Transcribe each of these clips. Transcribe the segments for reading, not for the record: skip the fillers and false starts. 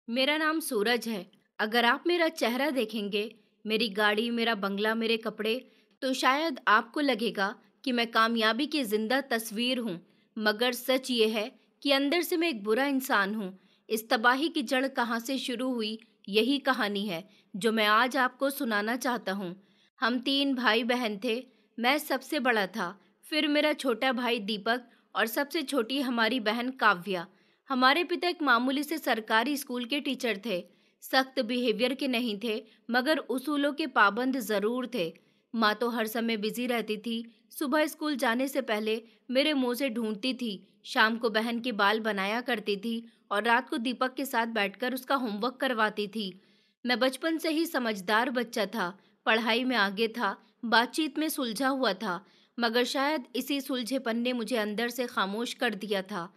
मेरा नाम सूरज है। अगर आप मेरा चेहरा देखेंगे, मेरी गाड़ी, मेरा बंगला, मेरे कपड़े, तो शायद आपको लगेगा कि मैं कामयाबी की जिंदा तस्वीर हूँ। मगर सच ये है कि अंदर से मैं एक बुरा इंसान हूँ। इस तबाही की जड़ कहाँ से शुरू हुई, यही कहानी है जो मैं आज आपको सुनाना चाहता हूँ। हम तीन भाई बहन थे। मैं सबसे बड़ा था, फिर मेरा छोटा भाई दीपक और सबसे छोटी हमारी बहन काव्या। हमारे पिता एक मामूली से सरकारी स्कूल के टीचर थे। सख्त बिहेवियर के नहीं थे, मगर उसूलों के पाबंद जरूर थे। माँ तो हर समय बिजी रहती थी। सुबह स्कूल जाने से पहले मेरे मुंह से ढूंढती थी, शाम को बहन के बाल बनाया करती थी और रात को दीपक के साथ बैठकर उसका होमवर्क करवाती थी। मैं बचपन से ही समझदार बच्चा था, पढ़ाई में आगे था, बातचीत में सुलझा हुआ था, मगर शायद इसी सुलझेपन ने मुझे अंदर से खामोश कर दिया था।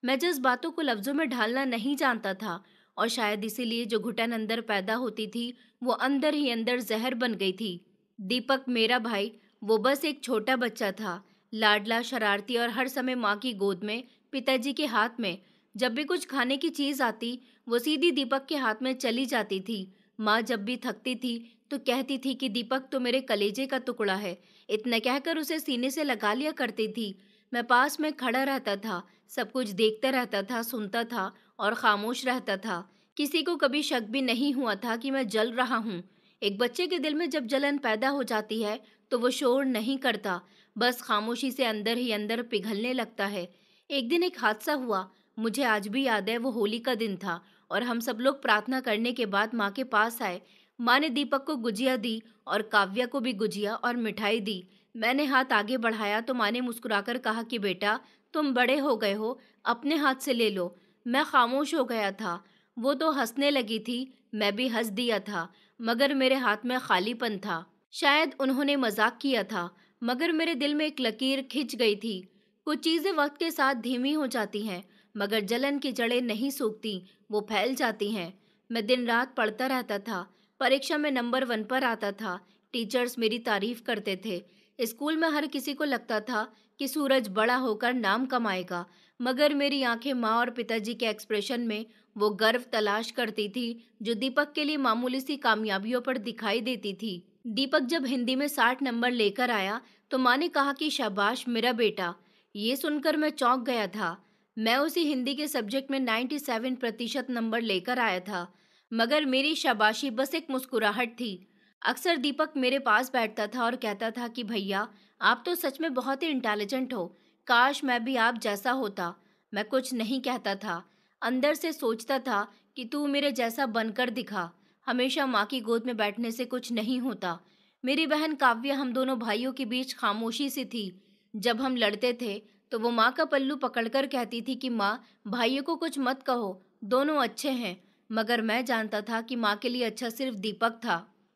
मैं जिस बातों को लफ्जों में ढालना नहीं जानता था, और शायद इसीलिए जो घुटन अंदर पैदा होती थी वो अंदर ही अंदर जहर बन गई थी। दीपक मेरा भाई, वो बस एक छोटा बच्चा था, लाडला, शरारती और हर समय माँ की गोद में, पिताजी के हाथ में। जब भी कुछ खाने की चीज आती, वो सीधी दीपक के हाथ में चली जाती थी। माँ जब भी थकती थी तो कहती थी कि दीपक तो मेरे कलेजे का टुकड़ा है। इतना कहकर उसे सीने से लगा लिया करती थी। मैं पास में खड़ा रहता था, सब कुछ देखता रहता था, सुनता था और खामोश रहता था। किसी को कभी शक भी नहीं हुआ था कि मैं जल रहा हूँ। एक बच्चे के दिल में जब जलन पैदा हो जाती है तो वो शोर नहीं करता, बस खामोशी से अंदर ही अंदर पिघलने लगता है। एक दिन एक हादसा हुआ। मुझे आज भी याद है, वो होली का दिन था और हम सब लोग प्रार्थना करने के बाद माँ के पास आए। माँ ने दीपक को गुजिया दी और काव्या को भी गुजिया और मिठाई दी। मैंने हाथ आगे बढ़ाया तो माँ ने मुस्कुराकर कहा कि बेटा, तुम बड़े हो गए हो, अपने हाथ से ले लो। मैं खामोश हो गया था। वो तो हंसने लगी थी, मैं भी हंस दिया था, मगर मेरे हाथ में खालीपन था। शायद उन्होंने मजाक किया था, मगर मेरे दिल में एक लकीर खिंच गई थी। कुछ चीजें वक्त के साथ धीमी हो जाती हैं, मगर जलन की जड़ें नहीं सूखती, वो फैल जाती हैं। मैं दिन रात पढ़ता रहता था, परीक्षा में नंबर 1 पर आता था, टीचर्स मेरी तारीफ करते थे। स्कूल में हर किसी को लगता था कि सूरज बड़ा होकर नाम कमाएगा, मगर मेरी आंखें माँ और पिताजी के एक्सप्रेशन में वो गर्व तलाश करती थी जो दीपक के लिए मामूली सी कामयाबियों पर दिखाई देती थी। दीपक जब हिंदी में 60 नंबर लेकर आया तो माँ ने कहा कि शाबाश मेरा बेटा। ये सुनकर मैं चौंक गया था। मैं उसी हिंदी के सब्जेक्ट में 97% नंबर लेकर आया था, मगर मेरी शाबाशी बस एक मुस्कुराहट थी। अक्सर दीपक मेरे पास बैठता था और कहता था कि भैया, आप तो सच में बहुत ही इंटेलिजेंट हो, काश मैं भी आप जैसा होता। मैं कुछ नहीं कहता था, अंदर से सोचता था कि तू मेरे जैसा बनकर दिखा। हमेशा माँ की गोद में बैठने से कुछ नहीं होता। मेरी बहन काव्या हम दोनों भाइयों के बीच खामोशी सी थी। जब हम लड़ते थे तो वो माँ का पल्लू पकड़कर कहती थी कि माँ, भाइयों को कुछ मत कहो, दोनों अच्छे हैं। मगर मैं जानता था कि माँ के लिए अच्छा सिर्फ दीपक था।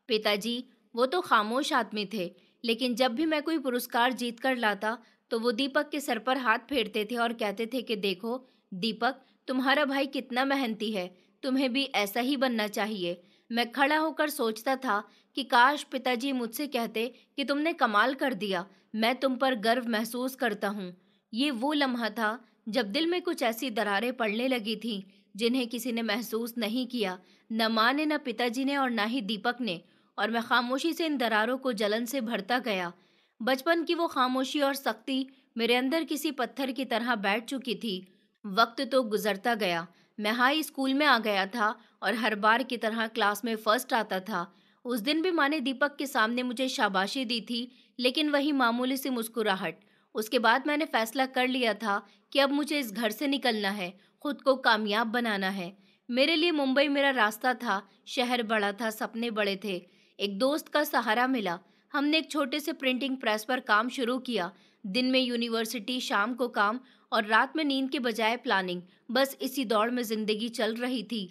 पिताजी, वो तो खामोश आदमी थे, लेकिन जब भी मैं कोई पुरस्कार जीत कर लाता तो वो दीपक के सर पर हाथ फेरते थे और कहते थे कि देखो दीपक, तुम्हारा भाई कितना मेहनती है, तुम्हें भी ऐसा ही बनना चाहिए। मैं खड़ा होकर सोचता था कि काश पिताजी मुझसे कहते कि तुमने कमाल कर दिया, मैं तुम पर गर्व महसूस करता हूँ। ये वो लम्हा था जब दिल में कुछ ऐसी दरारें पड़ने लगी थीं जिन्हें किसी ने महसूस नहीं किया, न माँ ने, न पिताजी ने और न ही दीपक ने। और मैं खामोशी से इन दरारों को जलन से भरता गया। बचपन की वो खामोशी और सख्ती मेरे अंदर किसी पत्थर की तरह बैठ चुकी थी। वक्त तो गुजरता गया। मैं हाई स्कूल में आ गया था और हर बार की तरह क्लास में फर्स्ट आता था। उस दिन भी माँ ने दीपक के सामने मुझे शाबाशी दी थी, लेकिन वही मामूली सी मुस्कुराहट। उसके बाद मैंने फैसला कर लिया था कि अब मुझे इस घर से निकलना है, खुद को कामयाब बनाना है। मेरे लिए मुंबई मेरा रास्ता था, शहर बड़ा था, सपने बड़े थे। एक दोस्त का सहारा मिला। हमने एक छोटे से प्रिंटिंग प्रेस पर काम शुरू किया। दिन में यूनिवर्सिटी, शाम को काम और रात में नींद के बजाय प्लानिंग। बस इसी दौड़ में जिंदगी चल रही थी।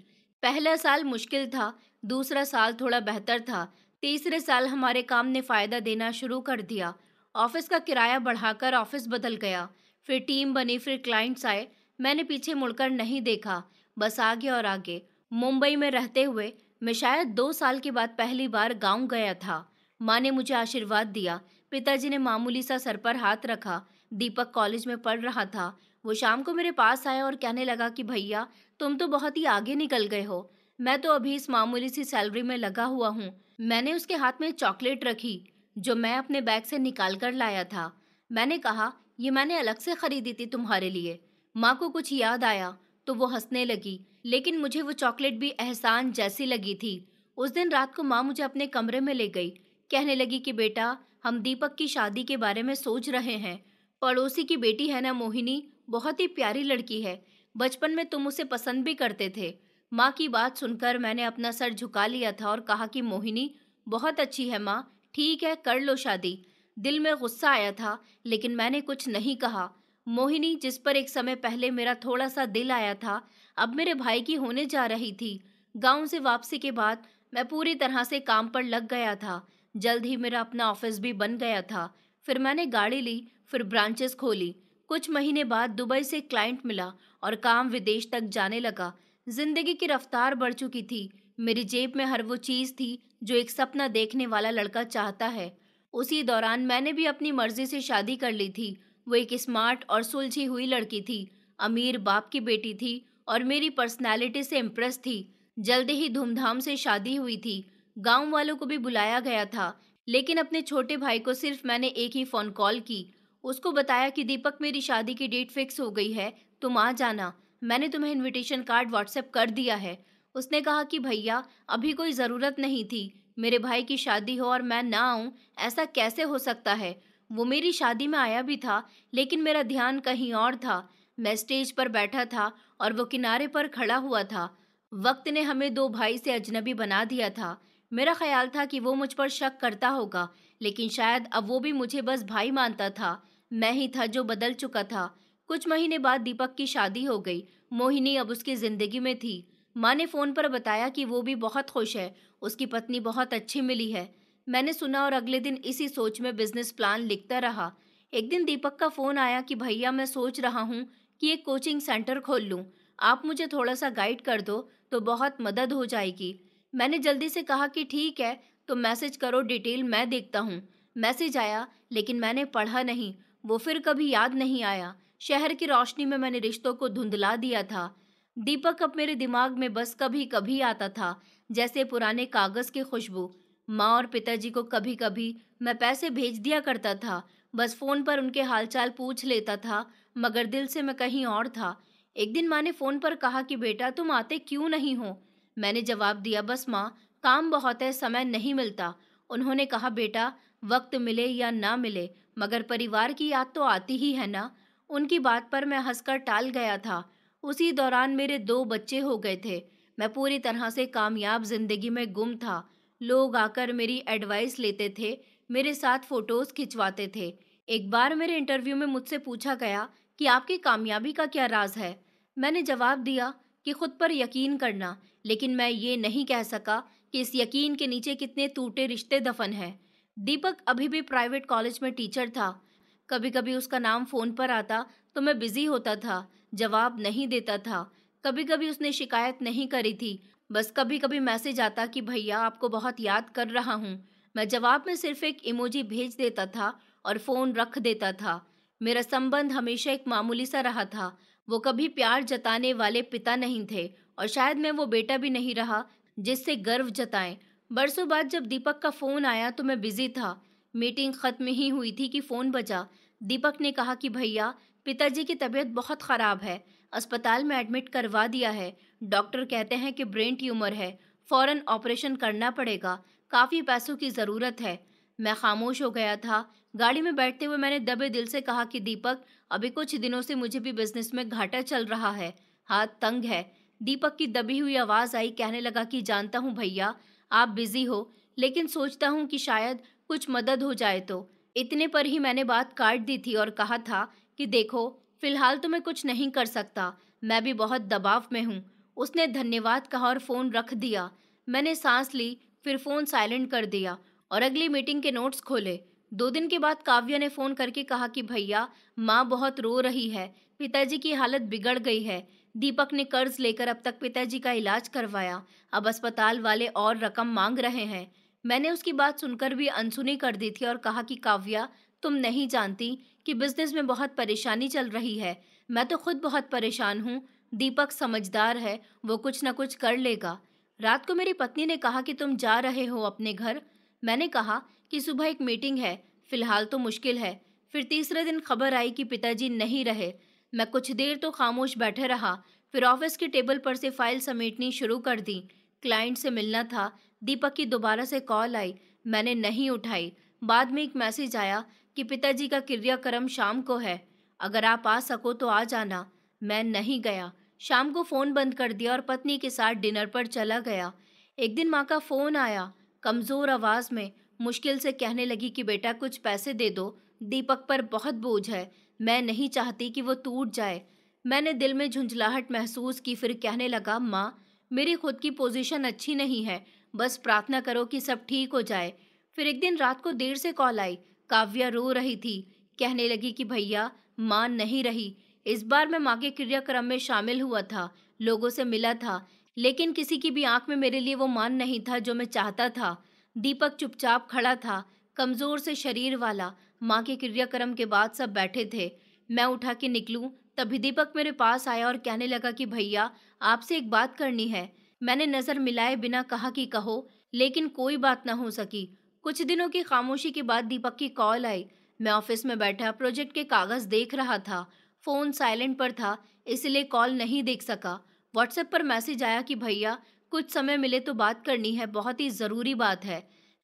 पहला साल मुश्किल था, दूसरा साल थोड़ा बेहतर था, तीसरे साल हमारे काम ने फायदा देना शुरू कर दिया। ऑफिस का किराया बढ़ाकर ऑफिस बदल गया, फिर टीम बनी, फिर क्लाइंट्स आए। मैंने पीछे मुड़कर नहीं देखा, बस आगे और आगे। मुंबई में रहते हुए मैं शायद 2 साल के बाद पहली बार गांव गया था। माँ ने मुझे आशीर्वाद दिया, पिताजी ने मामूली सा सर पर हाथ रखा। दीपक कॉलेज में पढ़ रहा था, वो शाम को मेरे पास आया और कहने लगा कि भैया, तुम तो बहुत ही आगे निकल गए हो। मैं तो अभी इस मामूली सी सैलरी में लगा हुआ हूँ। मैंने उसके हाथ में चॉकलेट रखी, जो मैं अपने बैग से निकाल कर लाया था। मैंने कहा, ये मैंने अलग से खरीदी थी तुम्हारे लिए। माँ को कुछ याद आया तो वो हंसने लगी, लेकिन मुझे वो चॉकलेट भी एहसान जैसी लगी थी। उस दिन रात को माँ मुझे अपने कमरे में ले गई। कहने लगी कि बेटा, हम दीपक की शादी के बारे में सोच रहे हैं। पड़ोसी की बेटी है ना मोहिनी, बहुत ही प्यारी लड़की है। बचपन में तुम उसे पसंद भी करते थे। माँ की बात सुनकर मैंने अपना सर झुका लिया था और कहा कि मोहिनी बहुत अच्छी है माँ, ठीक है कर लो शादी। दिल में गुस्सा आया था, लेकिन मैंने कुछ नहीं कहा। मोहिनी, जिस पर एक समय पहले मेरा थोड़ा सा दिल आया था, अब मेरे भाई की होने जा रही थी। गांव से वापसी के बाद मैं पूरी तरह से काम पर लग गया था। जल्द ही मेरा अपना ऑफिस भी बन गया था। फिर मैंने गाड़ी ली, फिर ब्रांचेस खोली। कुछ महीने बाद दुबई से क्लाइंट मिला और काम विदेश तक जाने लगा। जिंदगी की रफ्तार बढ़ चुकी थी। मेरी जेब में हर वो चीज थी जो एक सपना देखने वाला लड़का चाहता है। उसी दौरान मैंने भी अपनी मर्जी से शादी कर ली थी। वो एक स्मार्ट और सुलझी हुई लड़की थी, अमीर बाप की बेटी थी और मेरी पर्सनैलिटी से इम्प्रेस थी। जल्दी ही धूमधाम से शादी हुई थी। गांव वालों को भी बुलाया गया था, लेकिन अपने छोटे भाई को सिर्फ मैंने एक ही फोन कॉल की। उसको बताया कि दीपक, मेरी शादी की डेट फिक्स हो गई है, तुम आ जाना। मैंने तुम्हें इनविटेशन कार्ड व्हाट्सएप कर दिया है। उसने कहा कि भैया, अभी कोई ज़रूरत नहीं थी। मेरे भाई की शादी हो और मैं ना आऊं, ऐसा कैसे हो सकता है। वो मेरी शादी में आया भी था, लेकिन मेरा ध्यान कहीं और था। मैं स्टेज पर बैठा था और वो किनारे पर खड़ा हुआ था। वक्त ने हमें दो भाई से अजनबी बना दिया था। मेरा ख्याल था कि वो मुझ पर शक करता होगा, लेकिन शायद अब वो भी मुझे बस भाई मानता था। मैं ही था जो बदल चुका था। कुछ महीने बाद दीपक की शादी हो गई। मोहिनी अब उसकी जिंदगी में थी। माँ ने फोन पर बताया कि वो भी बहुत खुश है, उसकी पत्नी बहुत अच्छी मिली है। मैंने सुना और अगले दिन इसी सोच में बिजनेस प्लान लिखता रहा। एक दिन दीपक का फोन आया कि भैया, मैं सोच रहा हूँ कि एक कोचिंग सेंटर खोल लूँ। आप मुझे थोड़ा सा गाइड कर दो तो बहुत मदद हो जाएगी। मैंने जल्दी से कहा कि ठीक है, तो मैसेज करो, डिटेल मैं देखता हूँ। मैसेज आया, लेकिन मैंने पढ़ा नहीं। वो फिर कभी याद नहीं आया। शहर की रोशनी में मैंने रिश्तों को धुंधला दिया था। दीपक अब मेरे दिमाग में बस कभी कभी आता था, जैसे पुराने कागज की खुशबू। माँ और पिताजी को कभी कभी मैं पैसे भेज दिया करता था, बस फोन पर उनके हालचाल पूछ लेता था, मगर दिल से मैं कहीं और था। एक दिन माँ ने फोन पर कहा कि बेटा, तुम आते क्यों नहीं हो। मैंने जवाब दिया, बस माँ, काम बहुत है, समय नहीं मिलता। उन्होंने कहा, बेटा, वक्त मिले या ना मिले, मगर परिवार की याद तो आती ही है ना। उनकी बात पर मैं हंसकर टाल गया था। उसी दौरान मेरे दो बच्चे हो गए थे। मैं पूरी तरह से कामयाब जिंदगी में गुम था। लोग आकर मेरी एडवाइस लेते थे, मेरे साथ फोटोज खिंचवाते थे। एक बार मेरे इंटरव्यू में मुझसे पूछा गया कि आपकी कामयाबी का क्या राज है। मैंने जवाब दिया कि खुद पर यकीन करना, लेकिन मैं ये नहीं कह सका कि इस यकीन के नीचे कितने टूटे रिश्ते दफन हैं। दीपक अभी भी प्राइवेट कॉलेज में टीचर था। कभी कभी उसका नाम फोन पर आता तो मैं बिजी होता था, जवाब नहीं देता था। कभी कभी उसने शिकायत नहीं करी थी, बस कभी कभी मैसेज आता कि भैया, आपको बहुत याद कर रहा हूँ। मैं जवाब में सिर्फ एक इमोजी भेज देता था और फोन रख देता था। मेरा संबंध हमेशा एक मामूली सा रहा था। वो कभी प्यार जताने वाले पिता नहीं थे, और शायद मैं वो बेटा भी नहीं रहा जिससे गर्व जताएं। बरसों बाद जब दीपक का फोन आया तो मैं बिजी था। मीटिंग खत्म ही हुई थी कि फोन बजा। दीपक ने कहा कि भैया, पिताजी की तबीयत बहुत खराब है, अस्पताल में एडमिट करवा दिया है। डॉक्टर कहते हैं कि ब्रेन ट्यूमर है, फौरन ऑपरेशन करना पड़ेगा, काफी पैसों की जरूरत है। मैं खामोश हो गया था। गाड़ी में बैठते हुए मैंने दबे दिल से कहा कि दीपक, अभी कुछ दिनों से मुझे भी बिजनेस में घाटा चल रहा है, हाथ तंग है। दीपक की दबी हुई आवाज आई, कहने लगा कि जानता हूँ भैया, आप बिजी हो, लेकिन सोचता हूँ कि शायद कुछ मदद हो जाए तो। इतने पर ही मैंने बात काट दी थी और कहा था कि देखो, फिलहाल तो मैं कुछ नहीं कर सकता, मैं भी बहुत दबाव में हूँ। उसने धन्यवाद कहा और फोन रख दिया। मैंने सांस ली, फिर फोन साइलेंट कर दिया और अगली मीटिंग के नोट्स खोले। 2 दिन के बाद काव्या ने फोन करके कहा कि भैया, माँ बहुत रो रही है, पिताजी की हालत बिगड़ गई है। दीपक ने कर्ज लेकर अब तक पिताजी का इलाज करवाया, अब अस्पताल वाले और रकम मांग रहे हैं। मैंने उसकी बात सुनकर भी अनसुनी कर दी थी और कहा कि काव्या, तुम नहीं जानती कि बिजनेस में बहुत परेशानी चल रही है। मैं तो खुद बहुत परेशान हूँ। दीपक समझदार है, वो कुछ न कुछ कर लेगा। रात को मेरी पत्नी ने कहा कि तुम जा रहे हो अपने घर। मैंने कहा कि सुबह एक मीटिंग है, फिलहाल तो मुश्किल है। फिर तीसरे दिन खबर आई कि पिताजी नहीं रहे। मैं कुछ देर तो खामोश बैठे रहा, फिर ऑफिस की टेबल पर से फाइल समेटनी शुरू कर दी। क्लाइंट से मिलना था। दीपक की दोबारा से कॉल आई, मैंने नहीं उठाई। बाद में एक मैसेज आया कि पिताजी का क्रियाक्रम शाम को है, अगर आप आ सको तो आ जाना। मैं नहीं गया। शाम को फोन बंद कर दिया और पत्नी के साथ डिनर पर चला गया। एक दिन माँ का फोन आया, कमजोर आवाज में मुश्किल से कहने लगी कि बेटा कुछ पैसे दे दो, दीपक पर बहुत बोझ है, मैं नहीं चाहती कि वो टूट जाए। मैंने दिल में झुंझलाहट महसूस की, फिर कहने लगा माँ, मेरी खुद की पोजीशन अच्छी नहीं है, बस प्रार्थना करो कि सब ठीक हो जाए। फिर एक दिन रात को देर से कॉल आई, काव्या रो रही थी, कहने लगी कि भैया माँ नहीं रही। इस बार मैं माँ के क्रियाक्रम में शामिल हुआ था, लोगों से मिला था, लेकिन किसी की भी आंख में मेरे लिए वो मान नहीं था जो मैं चाहता था। दीपक चुपचाप खड़ा था, कमजोर से शरीर वाला। माँ के क्रियाक्रम के बाद सब बैठे थे। मैं उठा के निकलूं, तभी दीपक मेरे पास आया और कहने लगा कि भैया आपसे एक बात करनी है। मैंने नजर मिलाए बिना कहा कि कहो, लेकिन कोई बात ना हो सकी। कुछ दिनों की खामोशी के बाद दीपक की कॉल आई। मैं ऑफिस में बैठा प्रोजेक्ट के कागज देख रहा था। फोन साइलेंट पर था, इसलिए कॉल नहीं देख सका। व्हाट्सएप पर मैसेज आया कि भैया कुछ समय मिले तो बात करनी है, बहुत ही जरूरी बात है।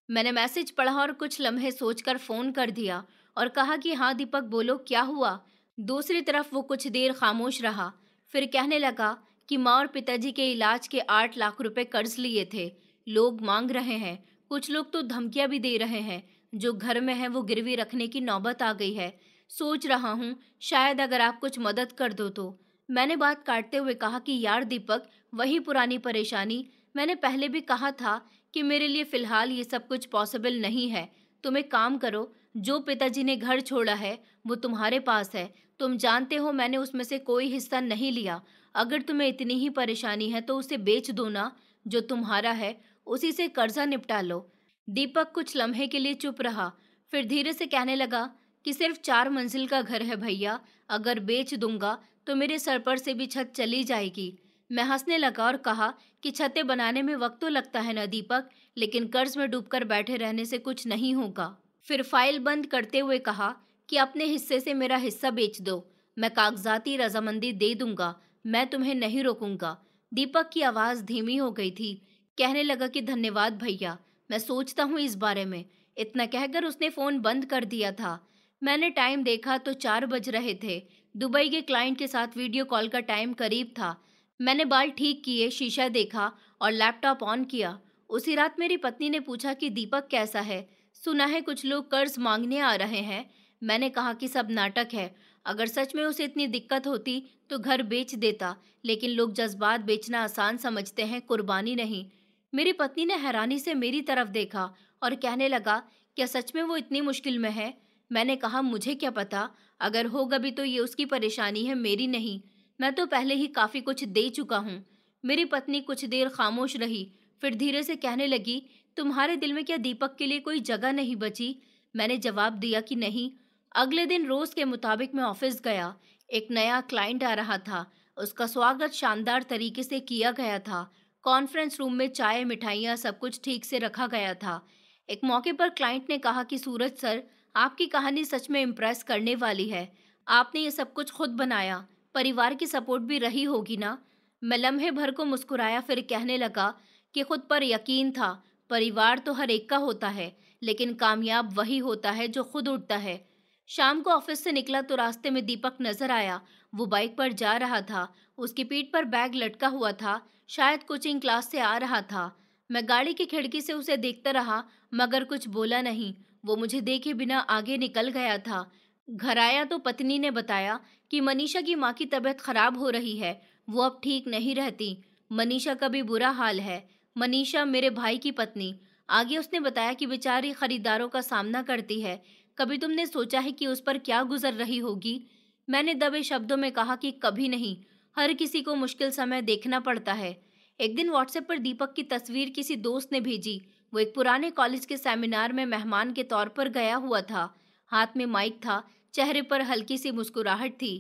मैंने मैसेज पढ़ा और कुछ लम्हे सोचकर फोन कर दिया और कहा कि हाँ दीपक बोलो क्या हुआ। दूसरी तरफ वो कुछ देर खामोश रहा, फिर कहने लगा कि माँ और पिताजी के इलाज के 8 लाख रुपए कर्ज लिए थे, लोग मांग रहे हैं, कुछ लोग तो धमकियां भी दे रहे हैं, जो घर में है वो गिरवी रखने की नौबत आ गई है। सोच रहा हूँ शायद अगर आप कुछ मदद कर दो तो। मैंने बात काटते हुए कहा कि यार दीपक, वही पुरानी परेशानी, मैंने पहले भी कहा था कि मेरे लिए फिलहाल ये सब कुछ पॉसिबल नहीं है। तुम एक काम करो, जो पिताजी ने घर छोड़ा है वो तुम्हारे पास है, तुम जानते हो मैंने उसमें से कोई हिस्सा नहीं लिया। अगर तुम्हें इतनी ही परेशानी है तो उसे बेच दो ना, जो तुम्हारा है उसी से कर्जा निपटा लो। दीपक कुछ लम्हे के लिए चुप रहा, फिर धीरे से कहने लगा कि सिर्फ 4 मंजिल का घर है भैया, अगर बेच दूंगा तो मेरे सर पर से भी छत चली जाएगी। मैं हंसने लगा और कहा कि छतें बनाने में वक्त तो लगता है ना दीपक, लेकिन कर्ज में डूबकर बैठे रहने से कुछ नहीं होगा। फिर फाइल बंद करते हुए कहा कि अपने हिस्से से मेरा हिस्सा बेच दो, मैं कागजाती रजामंदी दे दूंगा, मैं तुम्हें नहीं रोकूंगा। दीपक की आवाज धीमी हो गई थी, कहने लगा कि धन्यवाद भैया, मैं सोचता हूँ इस बारे में। इतना कहकर उसने फोन बंद कर दिया था। मैंने टाइम देखा तो 4 बज रहे थे। दुबई के क्लाइंट के साथ वीडियो कॉल का टाइम करीब था। मैंने बाल ठीक किए, शीशा देखा और लैपटॉप ऑन किया। उसी रात मेरी पत्नी ने पूछा कि दीपक कैसा है, सुना है कुछ लोग कर्ज मांगने आ रहे हैं। मैंने कहा कि सब नाटक है, अगर सच में उसे इतनी दिक्कत होती तो घर बेच देता, लेकिन लोग जज्बात बेचना आसान समझते हैं, कुर्बानी नहीं। मेरी पत्नी ने हैरानी से मेरी तरफ देखा और कहने लगा, क्या सच में वो इतनी मुश्किल में है? मैंने कहा मुझे क्या पता, अगर होगा भी तो ये उसकी परेशानी है, मेरी नहीं। मैं तो पहले ही काफी कुछ दे चुका हूँ। मेरी पत्नी कुछ देर खामोश रही, फिर धीरे से कहने लगी, तुम्हारे दिल में क्या दीपक के लिए कोई जगह नहीं बची? मैंने जवाब दिया कि नहीं। अगले दिन रोज के मुताबिक मैं ऑफिस गया। एक नया क्लाइंट आ रहा था, उसका स्वागत शानदार तरीके से किया गया था। कॉन्फ्रेंस रूम में चाय मिठाइयाँ सब कुछ ठीक से रखा गया था। एक मौके पर क्लाइंट ने कहा कि सूरज सर, आपकी कहानी सच में इम्प्रेस करने वाली है, आपने ये सब कुछ खुद बनाया, परिवार की सपोर्ट भी रही होगी ना? मैं लम्हे भर को मुस्कुराया, फिर कहने लगा कि खुद पर यकीन था। परिवार तो हर एक का होता है, लेकिन कामयाब वही होता है जो खुद उठता है। शाम को ऑफिस से निकला तो रास्ते में दीपक नजर आया। वो बाइक पर जा रहा था, उसकी पीठ पर बैग लटका हुआ था, शायद कोचिंग क्लास से आ रहा था। मैं गाड़ी की खिड़की से उसे देखता रहा, मगर कुछ बोला नहीं। वो मुझे देखे बिना आगे निकल गया था। घर आया तो पत्नी ने बताया कि मनीषा की माँ की तबीयत खराब हो रही है, वो अब ठीक नहीं रहती। मनीषा का भी बुरा हाल है। मनीषा मेरे भाई की पत्नी। आगे उसने बताया कि बेचारी खरीदारों का सामना करती है। कभी तुमने सोचा है कि उस पर क्या गुजर रही होगी? मैंने दबे शब्दों में कहा कि कभी नहीं, हर किसी को मुश्किल समय देखना पड़ता है। एक दिन व्हाट्सएप पर दीपक की तस्वीर किसी दोस्त ने भेजी। वो एक पुराने कॉलेज के सेमिनार में मेहमान के तौर पर गया हुआ था। हाथ में माइक था, चेहरे पर हल्की सी मुस्कुराहट थी।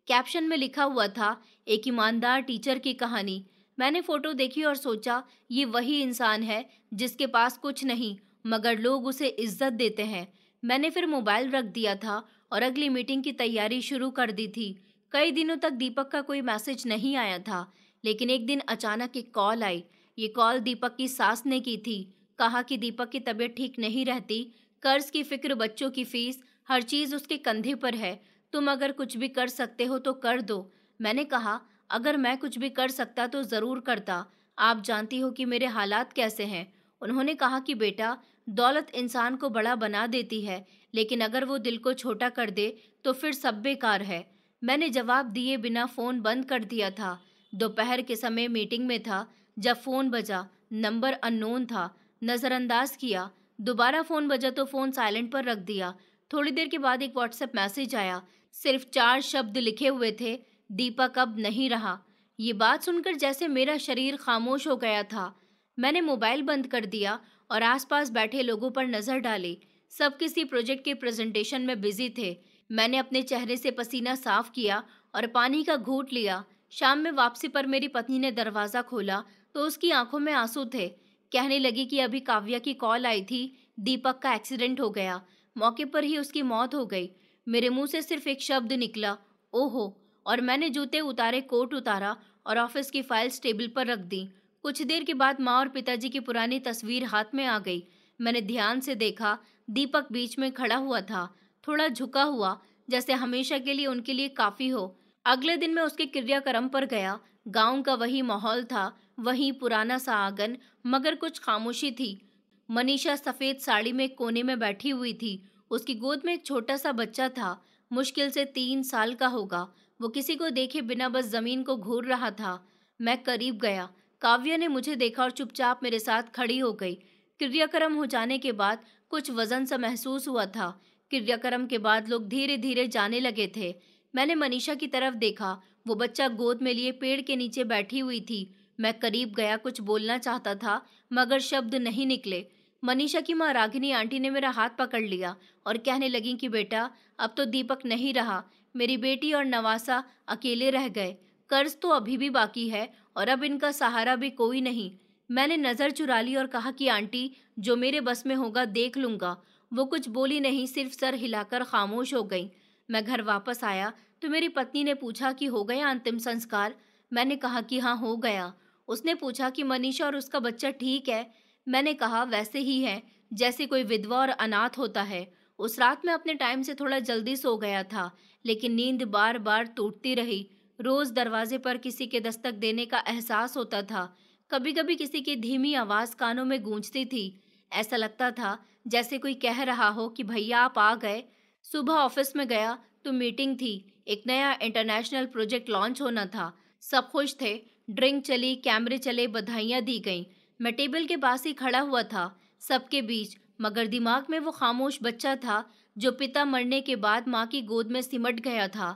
कैप्शन में लिखा हुआ था, एक ईमानदार टीचर की कहानी। मैंने फोटो देखी और सोचा, ये वही इंसान है जिसके पास कुछ नहीं, मगर लोग उसे इज्जत देते हैं। मैंने फिर मोबाइल रख दिया था और अगली मीटिंग की तैयारी शुरू कर दी थी। कई दिनों तक दीपक का कोई मैसेज नहीं आया था, लेकिन एक दिन अचानक एक कॉल आई। ये कॉल दीपक की सास ने की थी। कहा कि दीपक की तबीयत ठीक नहीं रहती, कर्ज की फिक्र, बच्चों की फीस, हर चीज उसके कंधे पर है। तुम अगर कुछ भी कर सकते हो तो कर दो। मैंने कहा, अगर मैं कुछ भी कर सकता तो जरूर करता। आप जानती हो कि मेरे हालात कैसे हैं। उन्होंने कहा कि बेटा, दौलत इंसान को बड़ा बना देती है, लेकिन अगर वो दिल को छोटा कर दे तो फिर सब बेकार है। मैंने जवाब दिए बिना फोन बंद कर दिया था। दोपहर के समय मीटिंग में था जब फोन बजा। नंबर अननोन था। नजरअंदाज किया। दोबारा फोन बजा तो फोन साइलेंट पर रख दिया। थोड़ी देर के बाद एक व्हाट्सएप मैसेज आया। सिर्फ 4 शब्द लिखे हुए थे, दीपक अब नहीं रहा। ये बात सुनकर जैसे मेरा शरीर खामोश हो गया था। मैंने मोबाइल बंद कर दिया और आसपास बैठे लोगों पर नजर डाली। सब किसी प्रोजेक्ट के प्रेजेंटेशन में बिजी थे। मैंने अपने चेहरे से पसीना साफ किया और पानी का घूंट लिया। शाम में वापसी पर मेरी पत्नी ने दरवाजा खोला तो उसकी आंखों में आंसू थे। कहने लगी कि अभी काव्या की कॉल आई थी, दीपक का एक्सीडेंट हो गया, मौके पर ही उसकी मौत हो गई। मेरे मुंह से सिर्फ एक शब्द निकला, ओहो। और मैंने जूते उतारे, कोट उतारा और ऑफिस की फाइल्स टेबल पर रख दी। कुछ देर के बाद माँ और पिताजी की पुरानी तस्वीर हाथ में आ गई। मैंने ध्यान से देखा, दीपक बीच में खड़ा हुआ था, थोड़ा झुका हुआ, जैसे हमेशा के लिए उनके लिए काफी हो। अगले दिन मैं उसके क्रियाक्रम पर गया। गांव का वही माहौल था, वही पुराना सा आंगन, मगर कुछ खामोशी थी। मनीषा सफेद साड़ी में कोने में बैठी हुई थी। उसकी गोद में एक छोटा सा बच्चा था, मुश्किल से 3 साल का होगा। वो किसी को देखे बिना बस जमीन को घूर रहा था। मैं करीब गया। काव्या ने मुझे देखा और चुपचाप मेरे साथ खड़ी हो गई। क्रियाक्रम हो जाने के बाद कुछ वजन सा महसूस हुआ था। क्रियाक्रम के बाद लोग धीरे धीरे जाने लगे थे। मैंने मनीषा की तरफ देखा। वो बच्चा गोद में लिए पेड़ के नीचे बैठी हुई थी। मैं करीब गया, कुछ बोलना चाहता था, मगर शब्द नहीं निकले। मनीषा की माँ रागिनी आंटी ने मेरा हाथ पकड़ लिया और कहने लगी कि बेटा, अब तो दीपक नहीं रहा। मेरी बेटी और नवासा अकेले रह गए। कर्ज तो अभी भी बाकी है और अब इनका सहारा भी कोई नहीं। मैंने नजर चुरा ली और कहा कि आंटी, जो मेरे बस में होगा देख लूंगा। वो कुछ बोली नहीं, सिर्फ सर हिलाकर खामोश हो गई। मैं घर वापस आया तो मेरी पत्नी ने पूछा कि हो गया अंतिम संस्कार। मैंने कहा कि हाँ, हो गया। उसने पूछा कि मनीषा और उसका बच्चा ठीक है। मैंने कहा वैसे ही है जैसे कोई विधवा और अनाथ होता है। उस रात मैं अपने टाइम से थोड़ा जल्दी सो गया था, लेकिन नींद बार बार टूटती रही। रोज दरवाजे पर किसी के दस्तक देने का एहसास होता था। कभी कभी किसी की धीमी आवाज कानों में गूंजती थी। ऐसा लगता था जैसे कोई कह रहा हो कि भैया आप आ गए। सुबह ऑफिस में गया तो मीटिंग थी। एक नया इंटरनेशनल प्रोजेक्ट लॉन्च होना था। सब खुश थे। ड्रिंक चली, कैमरे चले, बधाइयां दी गईं। मैं टेबल के पास ही खड़ा हुआ था, सबके बीच, मगर दिमाग में वो खामोश बच्चा था जो पिता मरने के बाद माँ की गोद में सिमट गया था।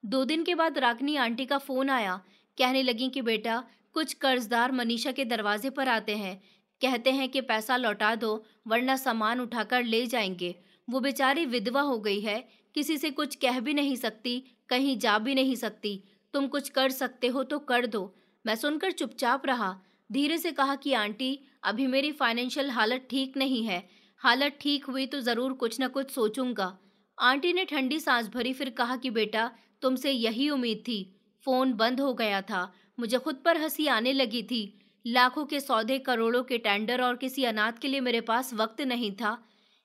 2 दिन के बाद रागनी आंटी का फोन आया। कहने लगी कि बेटा, कुछ कर्जदार मनीषा के दरवाजे पर आते हैं। कहते हैं कि पैसा लौटा दो वरना सामान उठाकर ले जाएंगे। वो बेचारी विधवा हो गई है, किसी से कुछ कह भी नहीं सकती, कहीं जा भी नहीं सकती। तुम कुछ कर सकते हो तो कर दो। मैं सुनकर चुपचाप रहा। धीरे से कहा कि आंटी, अभी मेरी फाइनेंशियल हालत ठीक नहीं है। हालत ठीक हुई तो जरूर कुछ न कुछ सोचूंगा। आंटी ने ठंडी सांस भरी, फिर कहा कि बेटा, तुमसे यही उम्मीद थी। फोन बंद हो गया था। मुझे खुद पर हंसी आने लगी थी। लाखों के सौदे, करोड़ों के टेंडर और किसी अनाथ के लिए मेरे पास वक्त नहीं था।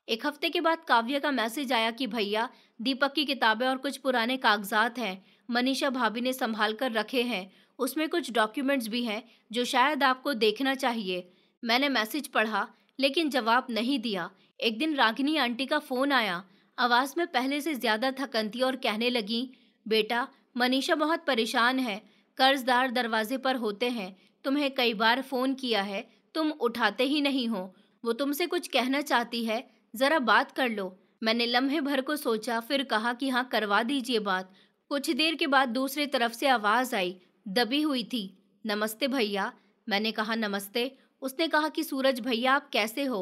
एक हफ्ते के बाद काव्या का मैसेज आया कि भैया, दीपक की किताबें और कुछ पुराने कागजात हैं, मनीषा भाभी ने संभाल कर रखे हैं। उसमें कुछ डॉक्यूमेंट्स भी हैं जो शायद आपको देखना चाहिए। मैंने मैसेज पढ़ा लेकिन जवाब नहीं दिया। एक दिन रागिनी आंटी का फोन आया। आवाज में पहले से ज्यादा थकन थी और कहने लगी, बेटा, मनीषा बहुत परेशान है। कर्जदार दरवाजे पर होते हैं। तुम्हें कई बार फोन किया है, तुम उठाते ही नहीं हो। वो तुमसे कुछ कहना चाहती है, जरा बात कर लो। मैंने लम्हे भर को सोचा, फिर कहा कि हाँ, करवा दीजिए बात। कुछ देर के बाद दूसरी तरफ से आवाज आई, दबी हुई थी, नमस्ते भैया। मैंने कहा नमस्ते। उसने कहा कि सूरज भैया, आप कैसे हो?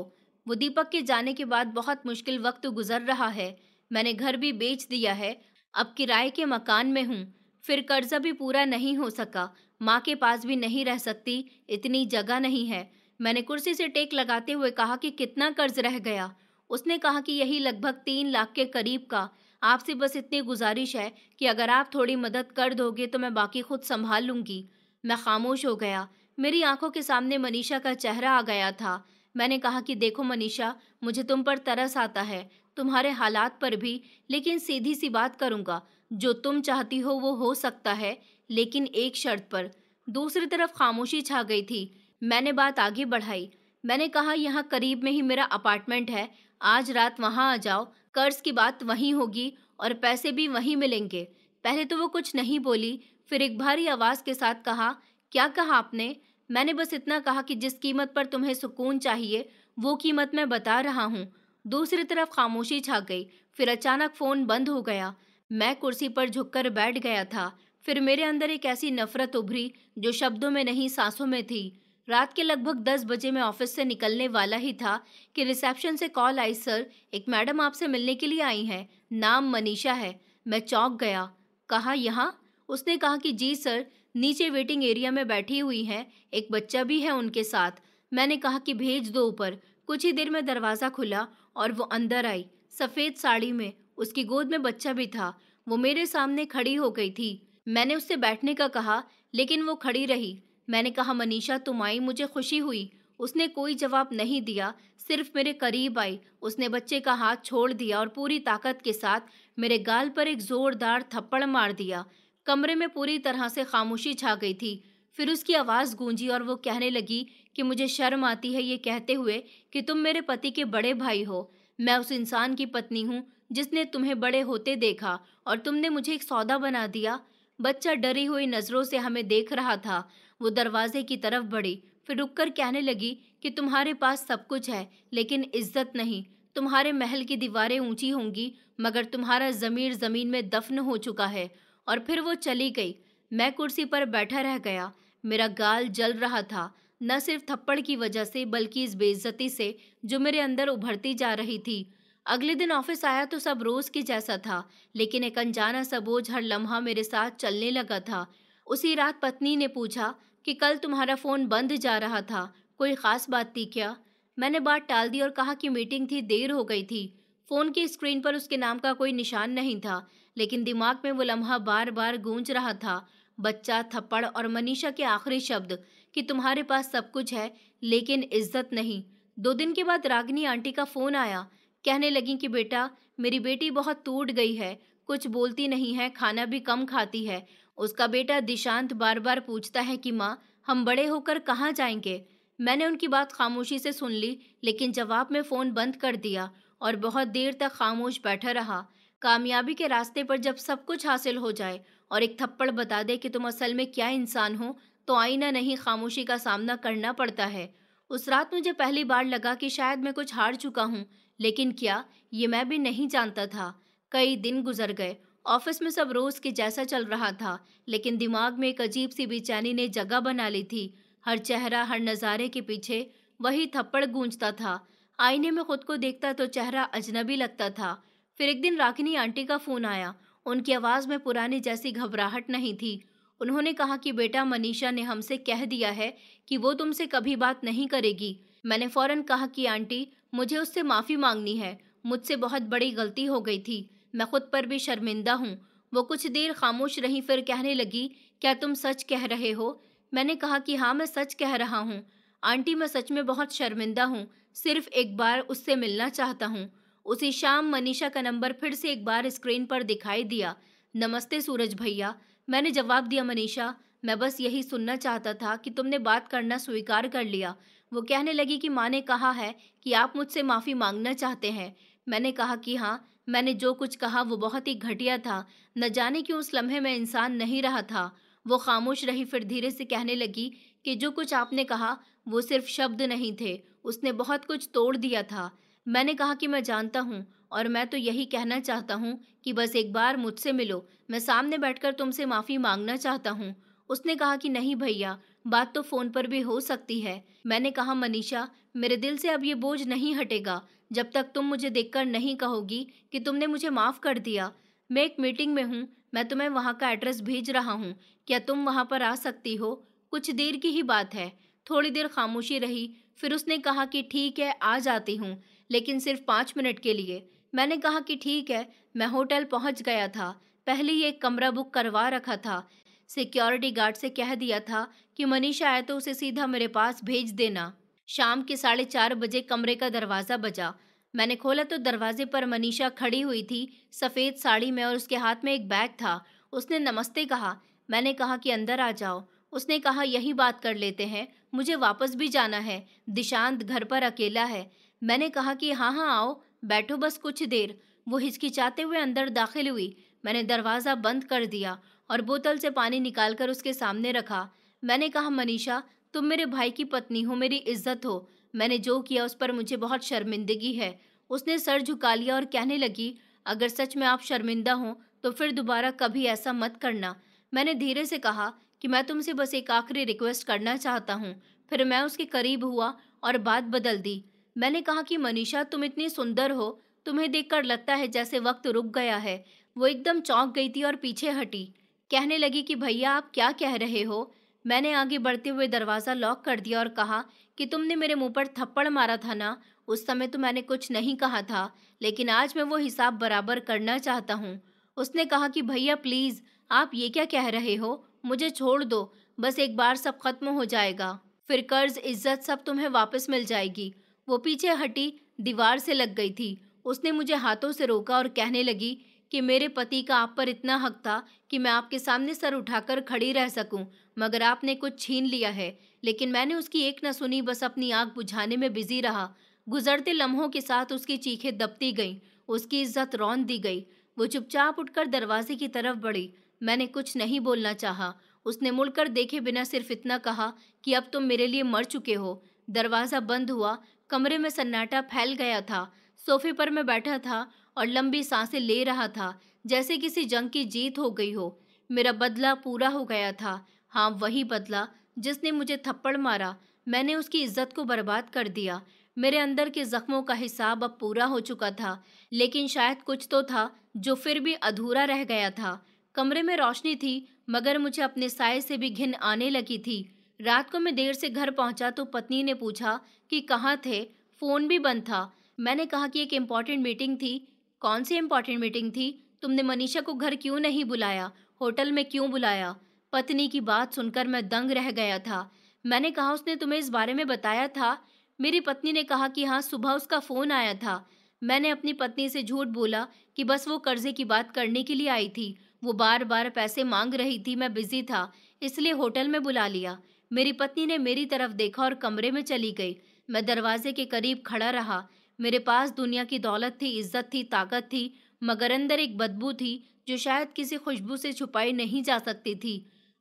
वो दीपक के जाने के बाद बहुत मुश्किल वक्त गुजर रहा है। मैंने घर भी बेच दिया है, अब किराए के मकान में हूँ। फिर कर्जा भी पूरा नहीं हो सका। माँ के पास भी नहीं रह सकती, इतनी जगह नहीं है। मैंने कुर्सी से टेक लगाते हुए कहा कि कितना कर्ज रह गया। उसने कहा कि यही लगभग 3 लाख के करीब का। आपसे बस इतनी गुजारिश है कि अगर आप थोड़ी मदद कर दोगे तो मैं बाकी खुद संभाल लूंगी। मैं खामोश हो गया। मेरी आंखों के सामने मनीषा का चेहरा आ गया था। मैंने कहा कि देखो मनीषा, मुझे तुम पर तरस आता है, तुम्हारे हालात पर भी, लेकिन सीधी सी बात करूंगा, जो तुम चाहती हो वो हो सकता है, लेकिन एक शर्त पर। दूसरी तरफ खामोशी छा गई थी। मैंने बात आगे बढ़ाई। मैंने कहा यहाँ करीब में ही मेरा अपार्टमेंट है, आज रात वहाँ आ जाओ, कर्ज की बात वहीं होगी और पैसे भी वहीं मिलेंगे। पहले तो वो कुछ नहीं बोली, फिर एक भारी आवाज के साथ कहा, क्या कहा आपने? मैंने बस इतना कहा कि जिस कीमत पर तुम्हें सुकून चाहिए, वो कीमत मैं बता रहा हूँ। दूसरी तरफ खामोशी छा गई। फिर अचानक फोन बंद हो गया। मैं कुर्सी पर झुककर बैठ गया था। फिर मेरे अंदर एक ऐसी नफरत उभरी जो शब्दों में नहीं सांसों में थी। रात के लगभग 10 बजे मैं ऑफिस से निकलने वाला ही था कि रिसेप्शन से कॉल आई, सर एक मैडम आपसे मिलने के लिए आई हैं, नाम मनीषा है। मैं चौंक गया। कहा यहाँ? उसने कहा कि जी सर, नीचे वेटिंग एरिया में बैठी हुई हैं, एक बच्चा भी है उनके साथ। मैंने कहा कि भेज दो ऊपर। कुछ ही देर में दरवाज़ा खुला और वो अंदर आई, सफ़ेद साड़ी में। उसकी गोद में बच्चा भी था। वो मेरे सामने खड़ी हो गई थी। मैंने उससे बैठने का कहा, लेकिन वो खड़ी रही। मैंने कहा मनीषा तुम आई, मुझे खुशी हुई। उसने कोई जवाब नहीं दिया, सिर्फ मेरे करीब आई। उसने बच्चे का हाथ छोड़ दिया और पूरी ताकत के साथ मेरे गाल पर एक जोरदार थप्पड़ मार दिया। कमरे में पूरी तरह से खामोशी छा गई थी। फिर उसकी आवाज़ गूंजी और वो कहने लगी कि मुझे शर्म आती है ये कहते हुए कि तुम मेरे पति के बड़े भाई हो। मैं उस इंसान की पत्नी हूँ जिसने तुम्हें बड़े होते देखा और तुमने मुझे एक सौदा बना दिया। बच्चा डरी हुई नज़रों से हमें देख रहा था। वो दरवाजे की तरफ बढ़ी, फिर रुककर कहने लगी कि तुम्हारे पास सब कुछ है, लेकिन इज्जत नहीं। तुम्हारे महल की दीवारें ऊंची होंगी, मगर तुम्हारा ज़मीर ज़मीन में दफन हो चुका है। और फिर वो चली गई। मैं कुर्सी पर बैठा रह गया। मेरा गाल जल रहा था, न सिर्फ थप्पड़ की वजह से बल्कि इस बेइज्जती से जो मेरे अंदर उभरती जा रही थी। अगले दिन ऑफिस आया तो सब रोज के जैसा था, लेकिन एक अनजाना सा बोझ हर लम्हा मेरे साथ चलने लगा था। उसी रात पत्नी ने पूछा कि कल तुम्हारा फोन बंद जा रहा था, कोई खास बात थी क्या? मैंने बात टाल दी और कहा कि मीटिंग थी, देर हो गई थी। फोन की स्क्रीन पर उसके नाम का कोई निशान नहीं था, लेकिन दिमाग में वो लम्हा बार बार गूंज रहा था। बच्चा, थप्पड़ और मनीषा के आखिरी शब्द कि तुम्हारे पास सब कुछ है, लेकिन इज्जत नहीं। 2 दिन के बाद रागिनी आंटी का फोन आया। कहने लगी कि बेटा, मेरी बेटी बहुत टूट गई है, कुछ बोलती नहीं है, खाना भी कम खाती है। उसका बेटा दिशांत बार बार पूछता है कि माँ, हम बड़े होकर कहाँ जाएंगे? मैंने उनकी बात खामोशी से सुन ली, लेकिन जवाब में फ़ोन बंद कर दिया और बहुत देर तक खामोश बैठा रहा। कामयाबी के रास्ते पर जब सब कुछ हासिल हो जाए और एक थप्पड़ बता दे कि तुम असल में क्या इंसान हो, तो आईना नहीं, खामोशी का सामना करना पड़ता है। उस रात मुझे पहली बार लगा कि शायद मैं कुछ हार चुका हूँ, लेकिन क्या, ये मैं भी नहीं जानता था। कई दिन गुजर गए। ऑफिस में सब रोज के जैसा चल रहा था, लेकिन दिमाग में एक अजीब सी बेचैनी ने जगह बना ली थी। हर चेहरा, हर नज़ारे के पीछे वही थप्पड़ गूंजता था। आईने में खुद को देखता तो चेहरा अजनबी लगता था। फिर एक दिन रागिनी आंटी का फोन आया। उनकी आवाज़ में पुरानी जैसी घबराहट नहीं थी। उन्होंने कहा कि बेटा, मनीषा ने हमसे कह दिया है कि वो तुमसे कभी बात नहीं करेगी। मैंने फौरन कहा कि आंटी, मुझे उससे माफ़ी मांगनी है, मुझसे बहुत बड़ी गलती हो गई थी, मैं खुद पर भी शर्मिंदा हूँ। वो कुछ देर खामोश रही, फिर कहने लगी, क्या तुम सच कह रहे हो? मैंने कहा कि हाँ, मैं सच कह रहा हूँ। आंटी, मैं सच में बहुत शर्मिंदा हूँ, सिर्फ एक बार उससे मिलना चाहता हूँ। उसी शाम मनीषा का नंबर फिर से एक बार स्क्रीन पर दिखाई दिया। नमस्ते सूरज भैया, मैंने जवाब दिया। मनीषा, मैं बस यही सुनना चाहता था कि तुमने बात करना स्वीकार कर लिया। वो कहने लगी कि माँ ने कहा है कि आप मुझसे माफ़ी मांगना चाहते हैं। मैंने कहा कि हाँ, मैंने जो कुछ कहा वो बहुत ही घटिया था। न जाने क्यों उस लम्हे में इंसान नहीं रहा था। वो खामोश रही, फिर धीरे से कहने लगी कि जो कुछ आपने कहा वो सिर्फ शब्द नहीं थे, उसने बहुत कुछ तोड़ दिया था। मैंने कहा कि मैं जानता हूँ, और मैं तो यही कहना चाहता हूँ कि बस एक बार मुझसे मिलो, मैं सामने बैठकर तुमसे माफ़ी मांगना चाहता हूँ। उसने कहा कि नहीं भैया, बात तो फ़ोन पर भी हो सकती है। मैंने कहा मनीषा, मेरे दिल से अब ये बोझ नहीं हटेगा जब तक तुम मुझे देखकर नहीं कहोगी कि तुमने मुझे माफ़ कर दिया। मैं एक मीटिंग में हूँ, मैं तुम्हें वहाँ का एड्रेस भेज रहा हूँ, क्या तुम वहाँ पर आ सकती हो? कुछ देर की ही बात है। थोड़ी देर खामोशी रही, फिर उसने कहा कि ठीक है, आ जाती हूँ, लेकिन सिर्फ 5 मिनट के लिए। मैंने कहा कि ठीक है। मैं होटल पहुँच गया था। पहले ही एक कमरा बुक करवा रखा था। सिक्योरिटी गार्ड से कह दिया था कि मनीषा आए तो उसे सीधा मेरे पास भेज देना। शाम के 4:30 बजे कमरे का दरवाज़ा बजा। मैंने खोला तो दरवाजे पर मनीषा खड़ी हुई थी, सफ़ेद साड़ी में, और उसके हाथ में एक बैग था। उसने नमस्ते कहा। मैंने कहा कि अंदर आ जाओ। उसने कहा यही बात कर लेते हैं, मुझे वापस भी जाना है, दिशांत घर पर अकेला है। मैंने कहा कि हाँ हाँ आओ, बैठो बस कुछ देर। वो हिचकिचाते हुए अंदर दाखिल हुई। मैंने दरवाज़ा बंद कर दिया और बोतल से पानी निकालकर उसके सामने रखा। मैंने कहा मनीषा, तुम मेरे भाई की पत्नी हो, मेरी इज्जत हो। मैंने जो किया उस पर मुझे बहुत शर्मिंदगी है। उसने सर झुका लिया और कहने लगी, अगर सच में आप शर्मिंदा हो तो फिर दोबारा कभी ऐसा मत करना। मैंने धीरे से कहा कि मैं तुमसे बस एक आखिरी रिक्वेस्ट करना चाहता हूँ। फिर मैं उसके करीब हुआ और बात बदल दी। मैंने कहा कि मनीषा, तुम इतनी सुंदर हो, तुम्हें देखकर लगता है जैसे वक्त रुक गया है। वो एकदम चौंक गई थी और पीछे हटी। कहने लगी कि भैया आप क्या कह रहे हो? मैंने आगे बढ़ते हुए दरवाज़ा लॉक कर दिया और कहा कि तुमने मेरे मुंह पर थप्पड़ मारा था ना, उस समय तो मैंने कुछ नहीं कहा था, लेकिन आज मैं वो हिसाब बराबर करना चाहता हूँ। उसने कहा कि भैया प्लीज़, आप ये क्या कह रहे हो? मुझे छोड़ दो, बस एक बार सब खत्म हो जाएगा। फिर कर्ज इज्जत सब तुम्हें वापस मिल जाएगी। वो पीछे हटी, दीवार से लग गई थी। उसने मुझे हाथों से रोका और कहने लगी कि मेरे पति का आप पर इतना हक था कि मैं आपके सामने सर उठाकर खड़ी रह सकूं, मगर आपने कुछ छीन लिया है। लेकिन मैंने उसकी एक न सुनी, बस अपनी आग बुझाने में बिजी रहा। गुजरते लम्हों के साथ उसकी चीखें दबती गईं, उसकी इज्जत रौंद दी गई। वो चुपचाप उठकर दरवाजे की तरफ बढ़ी। मैंने कुछ नहीं बोलना चाहा। उसने मुड़कर देखे बिना सिर्फ इतना कहा कि अब तुम मेरे लिए मर चुके हो। दरवाज़ा बंद हुआ। कमरे में सन्नाटा फैल गया था। सोफे पर मैं बैठा था और लंबी सांसें ले रहा था, जैसे किसी जंग की जीत हो गई हो। मेरा बदला पूरा हो गया था। हाँ, वही बदला जिसने मुझे थप्पड़ मारा। मैंने उसकी इज्जत को बर्बाद कर दिया। मेरे अंदर के जख्मों का हिसाब अब पूरा हो चुका था, लेकिन शायद कुछ तो था जो फिर भी अधूरा रह गया था। कमरे में रोशनी थी, मगर मुझे अपने साए से भी घिन आने लगी थी। रात को मैं देर से घर पहुंचा तो पत्नी ने पूछा कि कहाँ थे। फोन भी बंद था। मैंने कहा कि एक इम्पॉर्टेंट मीटिंग थी। कौन सी इम्पॉर्टेंट मीटिंग थी? तुमने मनीषा को घर क्यों नहीं बुलाया? होटल में क्यों बुलाया? पत्नी की बात सुनकर मैं दंग रह गया था। मैंने कहा उसने तुम्हें इस बारे में बताया था? मेरी पत्नी ने कहा कि हाँ, सुबह उसका फोन आया था। मैंने अपनी पत्नी से झूठ बोला कि बस वो कर्जे की बात करने के लिए आई थी। वो बार बार पैसे मांग रही थी, मैं बिजी था, इसलिए होटल में बुला लिया। मेरी पत्नी ने मेरी तरफ देखा और कमरे में चली गई। मैं दरवाजे के करीब खड़ा रहा। मेरे पास दुनिया की दौलत थी, इज्जत थी, ताकत थी, मगर अंदर एक बदबू थी जो शायद किसी खुशबू से छुपाई नहीं जा सकती थी।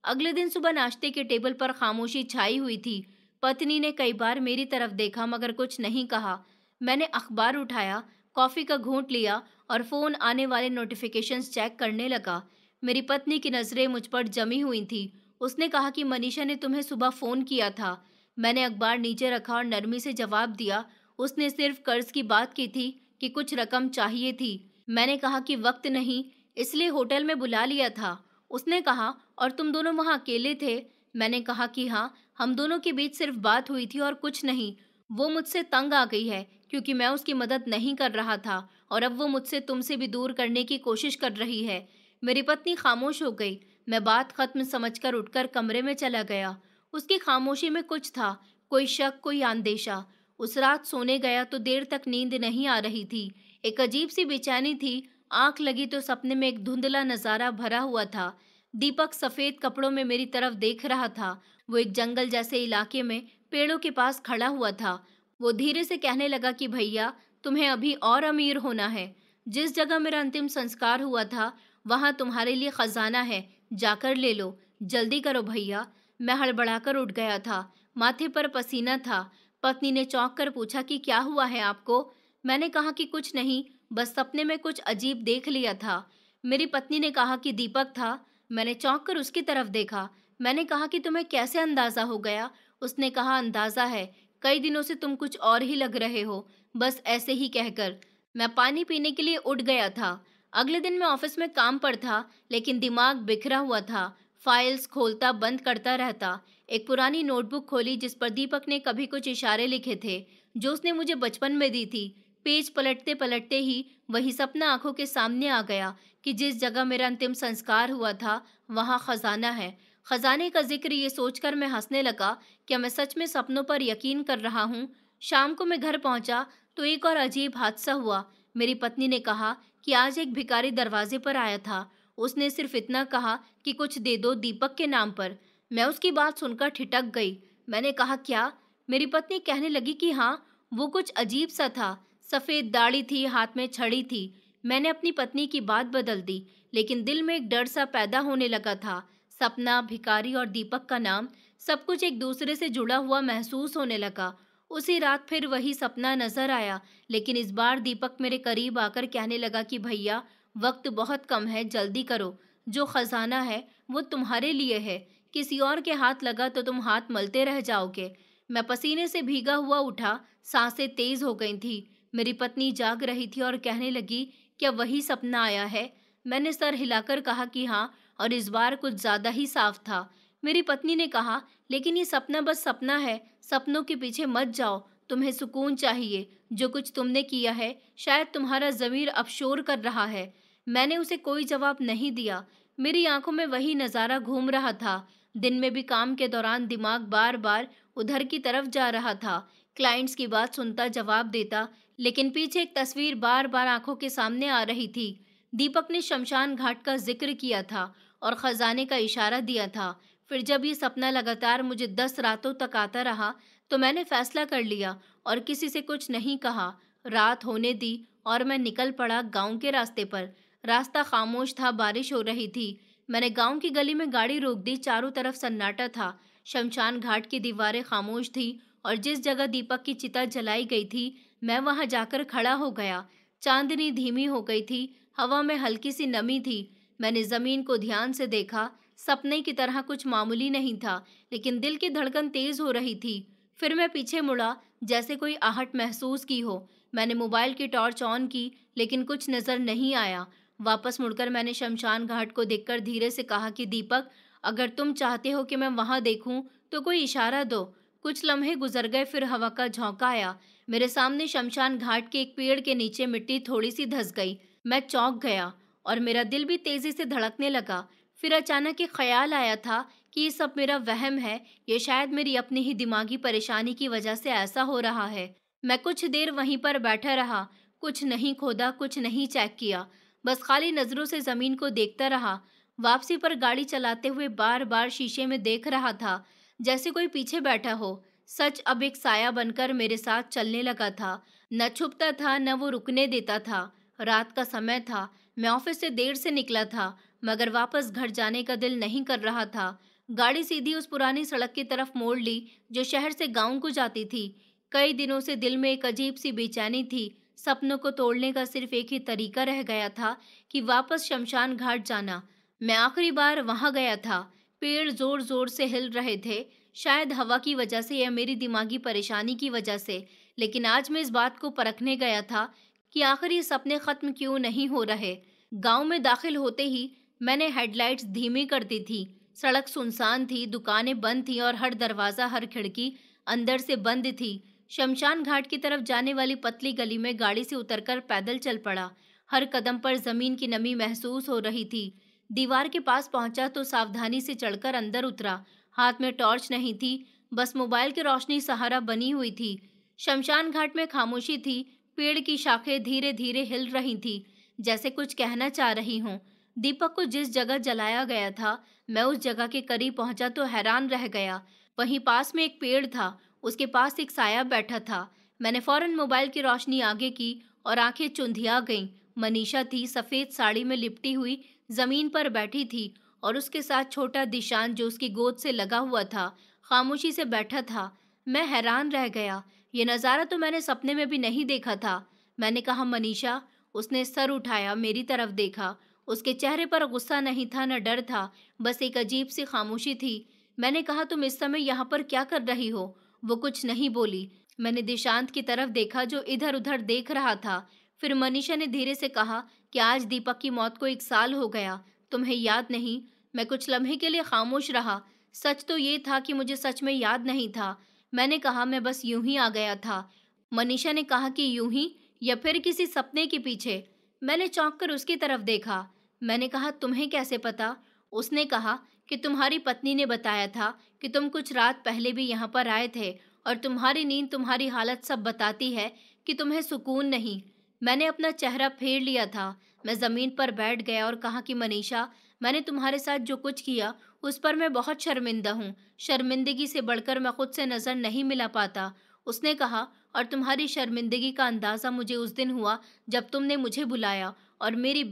अगले दिन सुबह नाश्ते के टेबल पर खामोशी छाई हुई थी। पत्नी ने कई बार मेरी तरफ देखा, मगर कुछ नहीं कहा। मैंने अखबार उठाया, कॉफ़ी का घूंट लिया और फ़ोन आने वाले नोटिफिकेशंस चेक करने लगा। मेरी पत्नी की नज़रें मुझ पर जमी हुई थीं। उसने कहा कि मनीषा ने तुम्हें सुबह फ़ोन किया था। मैंने अखबार नीचे रखा और नरमी से जवाब दिया, उसने सिर्फ कर्ज की बात की थी कि कुछ रकम चाहिए थी। मैंने कहा कि वक्त नहीं, इसलिए होटल में बुला लिया था। उसने कहा, और तुम दोनों वहाँ अकेले थे? मैंने कहा कि हाँ, हम दोनों के बीच सिर्फ बात हुई थी और कुछ नहीं। वो मुझसे तंग आ गई है क्योंकि मैं उसकी मदद नहीं कर रहा था, और अब वो मुझसे तुमसे भी दूर करने की कोशिश कर रही है। मेरी पत्नी खामोश हो गई। मैं बात खत्म समझकर उठकर कमरे में चला गया। उसकी खामोशी में कुछ था, कोई शक, कोई अंदेशा। उस रात सोने गया तो देर तक नींद नहीं आ रही थी। एक अजीब सी बेचैनी थी। आंख लगी तो सपने में एक धुंधला नजारा भरा हुआ था। दीपक सफेद कपड़ों में मेरी तरफ देख रहा था। वो एक जंगल जैसे इलाके में पेड़ों के पास खड़ा हुआ था। वो धीरे से कहने लगा कि भैया, तुम्हें अभी और अमीर होना है। जिस जगह मेरा अंतिम संस्कार हुआ था, वहां तुम्हारे लिए खजाना है, जाकर ले लो। जल्दी करो भैया। मैं हड़बड़ाकर उठ गया था। माथे पर पसीना था। पत्नी ने चौंक कर पूछा कि क्या हुआ है आपको? मैंने कहा कि कुछ नहीं, बस सपने में कुछ अजीब देख लिया था। मेरी पत्नी ने कहा कि दीपक था। मैंने चौंक कर उसकी तरफ देखा। मैंने कहा कि तुम्हें कैसे अंदाजा हो गया? उसने कहा, अंदाजा है, कई दिनों से तुम कुछ और ही लग रहे हो, बस ऐसे ही कहकर। मैं पानी पीने के लिए उठ गया था। अगले दिन मैं ऑफिस में काम पर था, लेकिन दिमाग बिखरा हुआ था। फाइल्स खोलता बंद करता रहता। एक पुरानी नोटबुक खोली जिस पर दीपक ने कभी कुछ इशारे लिखे थे, जो उसने मुझे बचपन में दी थी। पेज पलटते पलटते ही वही सपना आंखों के सामने आ गया कि जिस जगह मेरा अंतिम संस्कार हुआ था, वहाँ खजाना है। खजाने का जिक्र ये सोचकर मैं हंसने लगा। क्या मैं सच में सपनों पर यकीन कर रहा हूँ? शाम को मैं घर पहुंचा तो एक और अजीब हादसा हुआ। मेरी पत्नी ने कहा कि आज एक भिखारी दरवाजे पर आया था। उसने सिर्फ इतना कहा कि कुछ दे दो दीपक के नाम पर। मैं उसकी बात सुनकर ठिठक गई। मैंने कहा, क्या? मेरी पत्नी कहने लगी कि हाँ, वो कुछ अजीब सा था। सफेद दाढ़ी थी, हाथ में छड़ी थी। मैंने अपनी पत्नी की बात बदल दी, लेकिन दिल में एक डर सा पैदा होने लगा था। सपना, भिखारी और दीपक का नाम, सब कुछ एक दूसरे से जुड़ा हुआ महसूस होने लगा। उसी रात फिर वही सपना नजर आया, लेकिन इस बार दीपक मेरे करीब आकर कहने लगा कि भैया, वक्त बहुत कम है, जल्दी करो। जो खजाना है वो तुम्हारे लिए है। किसी और के हाथ लगा तो तुम हाथ मलते रह जाओगे। मैं पसीने से भीगा हुआ उठा, सांसें तेज हो गई थी। मेरी पत्नी जाग रही थी और कहने लगी, क्या वही सपना आया है? मैंने सर हिलाकर कहा कि हाँ, और इस बार कुछ ज्यादा ही साफ था। मेरी पत्नी ने कहा, लेकिन ये सपना बस सपना है, सपनों के पीछे मत जाओ। तुम्हें सुकून चाहिए। जो कुछ तुमने किया है, शायद तुम्हारा ज़मीर अब शोर कर रहा है। मैंने उसे कोई जवाब नहीं दिया। मेरी आंखों में वही नज़ारा घूम रहा था। दिन में भी काम के दौरान दिमाग बार बार उधर की तरफ जा रहा था। क्लाइंट्स की बात सुनता, जवाब देता, लेकिन पीछे एक तस्वीर बार बार आंखों के सामने आ रही थी। दीपक ने शमशान घाट का जिक्र किया था और खजाने का इशारा दिया था। फिर जब ये सपना लगातार मुझे 10 रातों तक आता रहा, तो मैंने फैसला कर लिया और किसी से कुछ नहीं कहा। रात होने दी और मैं निकल पड़ा गांव के रास्ते पर। रास्ता खामोश था, बारिश हो रही थी। मैंने गांव की गली में गाड़ी रोक दी। चारों तरफ सन्नाटा था। शमशान घाट की दीवारें खामोश थी और जिस जगह दीपक की चिता जलाई गई थी, मैं वहां जाकर खड़ा हो गया। चांदनी धीमी हो गई थी, हवा में हल्की सी नमी थी। मैंने जमीन को ध्यान से देखा। सपने की तरह कुछ मामूली नहीं था, लेकिन दिल की धड़कन तेज हो रही थी। फिर मैं पीछे मुड़ा, जैसे कोई आहट महसूस की हो। मैंने मोबाइल की टॉर्च ऑन की, लेकिन कुछ नजर नहीं आया। वापस मुड़कर मैंने शमशान घाट को देखकर धीरे से कहा कि दीपक, अगर तुम चाहते हो कि मैं वहां देखूं, तो कोई इशारा दो। कुछ लम्हे गुजर गए, फिर हवा का झोंका आया। मेरे सामने शमशान घाट के एक पेड़ के नीचे मिट्टी थोड़ी सी धंस गई। मैं चौंक गया और मेरा दिल भी तेजी से धड़कने लगा। फिर अचानक एक ख्याल आया था कि ये सब मेरा वहम है। ये शायद मेरी अपनी ही दिमागी परेशानी की वजह से ऐसा हो रहा है। मैं कुछ देर वहीं पर बैठा रहा। कुछ नहीं खोदा, कुछ नहीं चेक किया, बस खाली नजरों से जमीन को देखता रहा। वापसी पर गाड़ी चलाते हुए बार बार शीशे में देख रहा था, जैसे कोई पीछे बैठा हो। सच अब एक साया बनकर मेरे साथ चलने लगा था। न छुपता था, न वो रुकने देता था। रात का समय था। मैं ऑफिस से देर से निकला था, मगर वापस घर जाने का दिल नहीं कर रहा था। गाड़ी सीधी उस पुरानी सड़क की तरफ मोड़ ली जो शहर से गांव को जाती थी। कई दिनों से दिल में एक अजीब सी बेचैनी थी। सपनों को तोड़ने का सिर्फ एक ही तरीका रह गया था कि वापस शमशान घाट जाना। मैं आखिरी बार वहां गया था। पेड़ जोर जोर से हिल रहे थे, शायद हवा की वजह से या मेरी दिमागी परेशानी की वजह से। लेकिन आज मैं इस बात को परखने गया था कि आखिर ये सपने खत्म क्यों नहीं हो रहे। गांव में दाखिल होते ही मैंने हेडलाइट्स धीमी कर दी थी। सड़क सुनसान थी, दुकानें बंद थीं और हर दरवाजा, हर खिड़की अंदर से बंद थी। शमशान घाट की तरफ जाने वाली पतली गली में गाड़ी से उतरकर पैदल चल पड़ा। हर कदम पर जमीन की नमी महसूस हो रही थी। दीवार के पास पहुंचा तो सावधानी से चढ़कर अंदर उतरा। हाथ में टॉर्च नहीं थी, बस मोबाइल की रोशनी सहारा बनी हुई थी। शमशान घाट में खामोशी थी। पेड़ की शाखें धीरे धीरे हिल रही थी, जैसे कुछ कहना चाह रही हों। दीपक को जिस जगह जलाया गया था, मैं उस जगह के करीब पहुंचा तो हैरान रह गया। वहीं पास में एक पेड़ था, उसके पास एक साया बैठा था। मैंने फौरन मोबाइल की रोशनी आगे की और आंखें चुंधिया गईं। मनीषा थी, सफेद साड़ी में लिपटी हुई जमीन पर बैठी थी और उसके साथ छोटा दिशान जो उसकी गोद से लगा हुआ था, खामोशी से बैठा था। मैं हैरान रह गया। ये नज़ारा तो मैंने सपने में भी नहीं देखा था। मैंने कहा, मनीषा। उसने सर उठाया, मेरी तरफ देखा। उसके चेहरे पर गुस्सा नहीं था, न डर था, बस एक अजीब सी खामोशी थी। मैंने कहा, तुम इस समय यहाँ पर क्या कर रही हो? वो कुछ नहीं बोली। मैंने दिशांत की तरफ देखा जो इधर उधर देख रहा था। फिर मनीषा ने धीरे से कहा कि आज दीपक की मौत को 1 साल हो गया, तुम्हें याद नहीं? मैं कुछ लम्हे के लिए खामोश रहा। सच तो ये था कि मुझे सच में याद नहीं था। मैंने कहा मैं बस यूं ही आ गया था। मनीषा ने कहा कि यूं ही, या फिर किसी सपने के पीछे? मैंने चौंक कर उसकी तरफ देखा। मैंने कहा तुम्हें कैसे पता? उसने कहा कि तुम्हारी पत्नी ने बताया था कि तुम कुछ रात पहले भी यहाँ पर आए थे और तुम्हारी नींद, तुम्हारी हालत सब बताती है कि तुम्हें सुकून नहीं। मैंने अपना चेहरा फेर लिया था। मैं जमीन पर बैठ गया और कहा कि मनीषा, मैंने तुम्हारे साथ जो कुछ किया उस पर मैं बहुत शर्मिंदा हूँ। शर्मिंदगी से बढ़कर मैं खुद से नजर नहीं मिला पाता। उसने कहा, और तुम्हारी शर्मिंदगी का अंदाजा मुझे उस दिन हुआ जब तुमने मुझे बुलाया और मेरी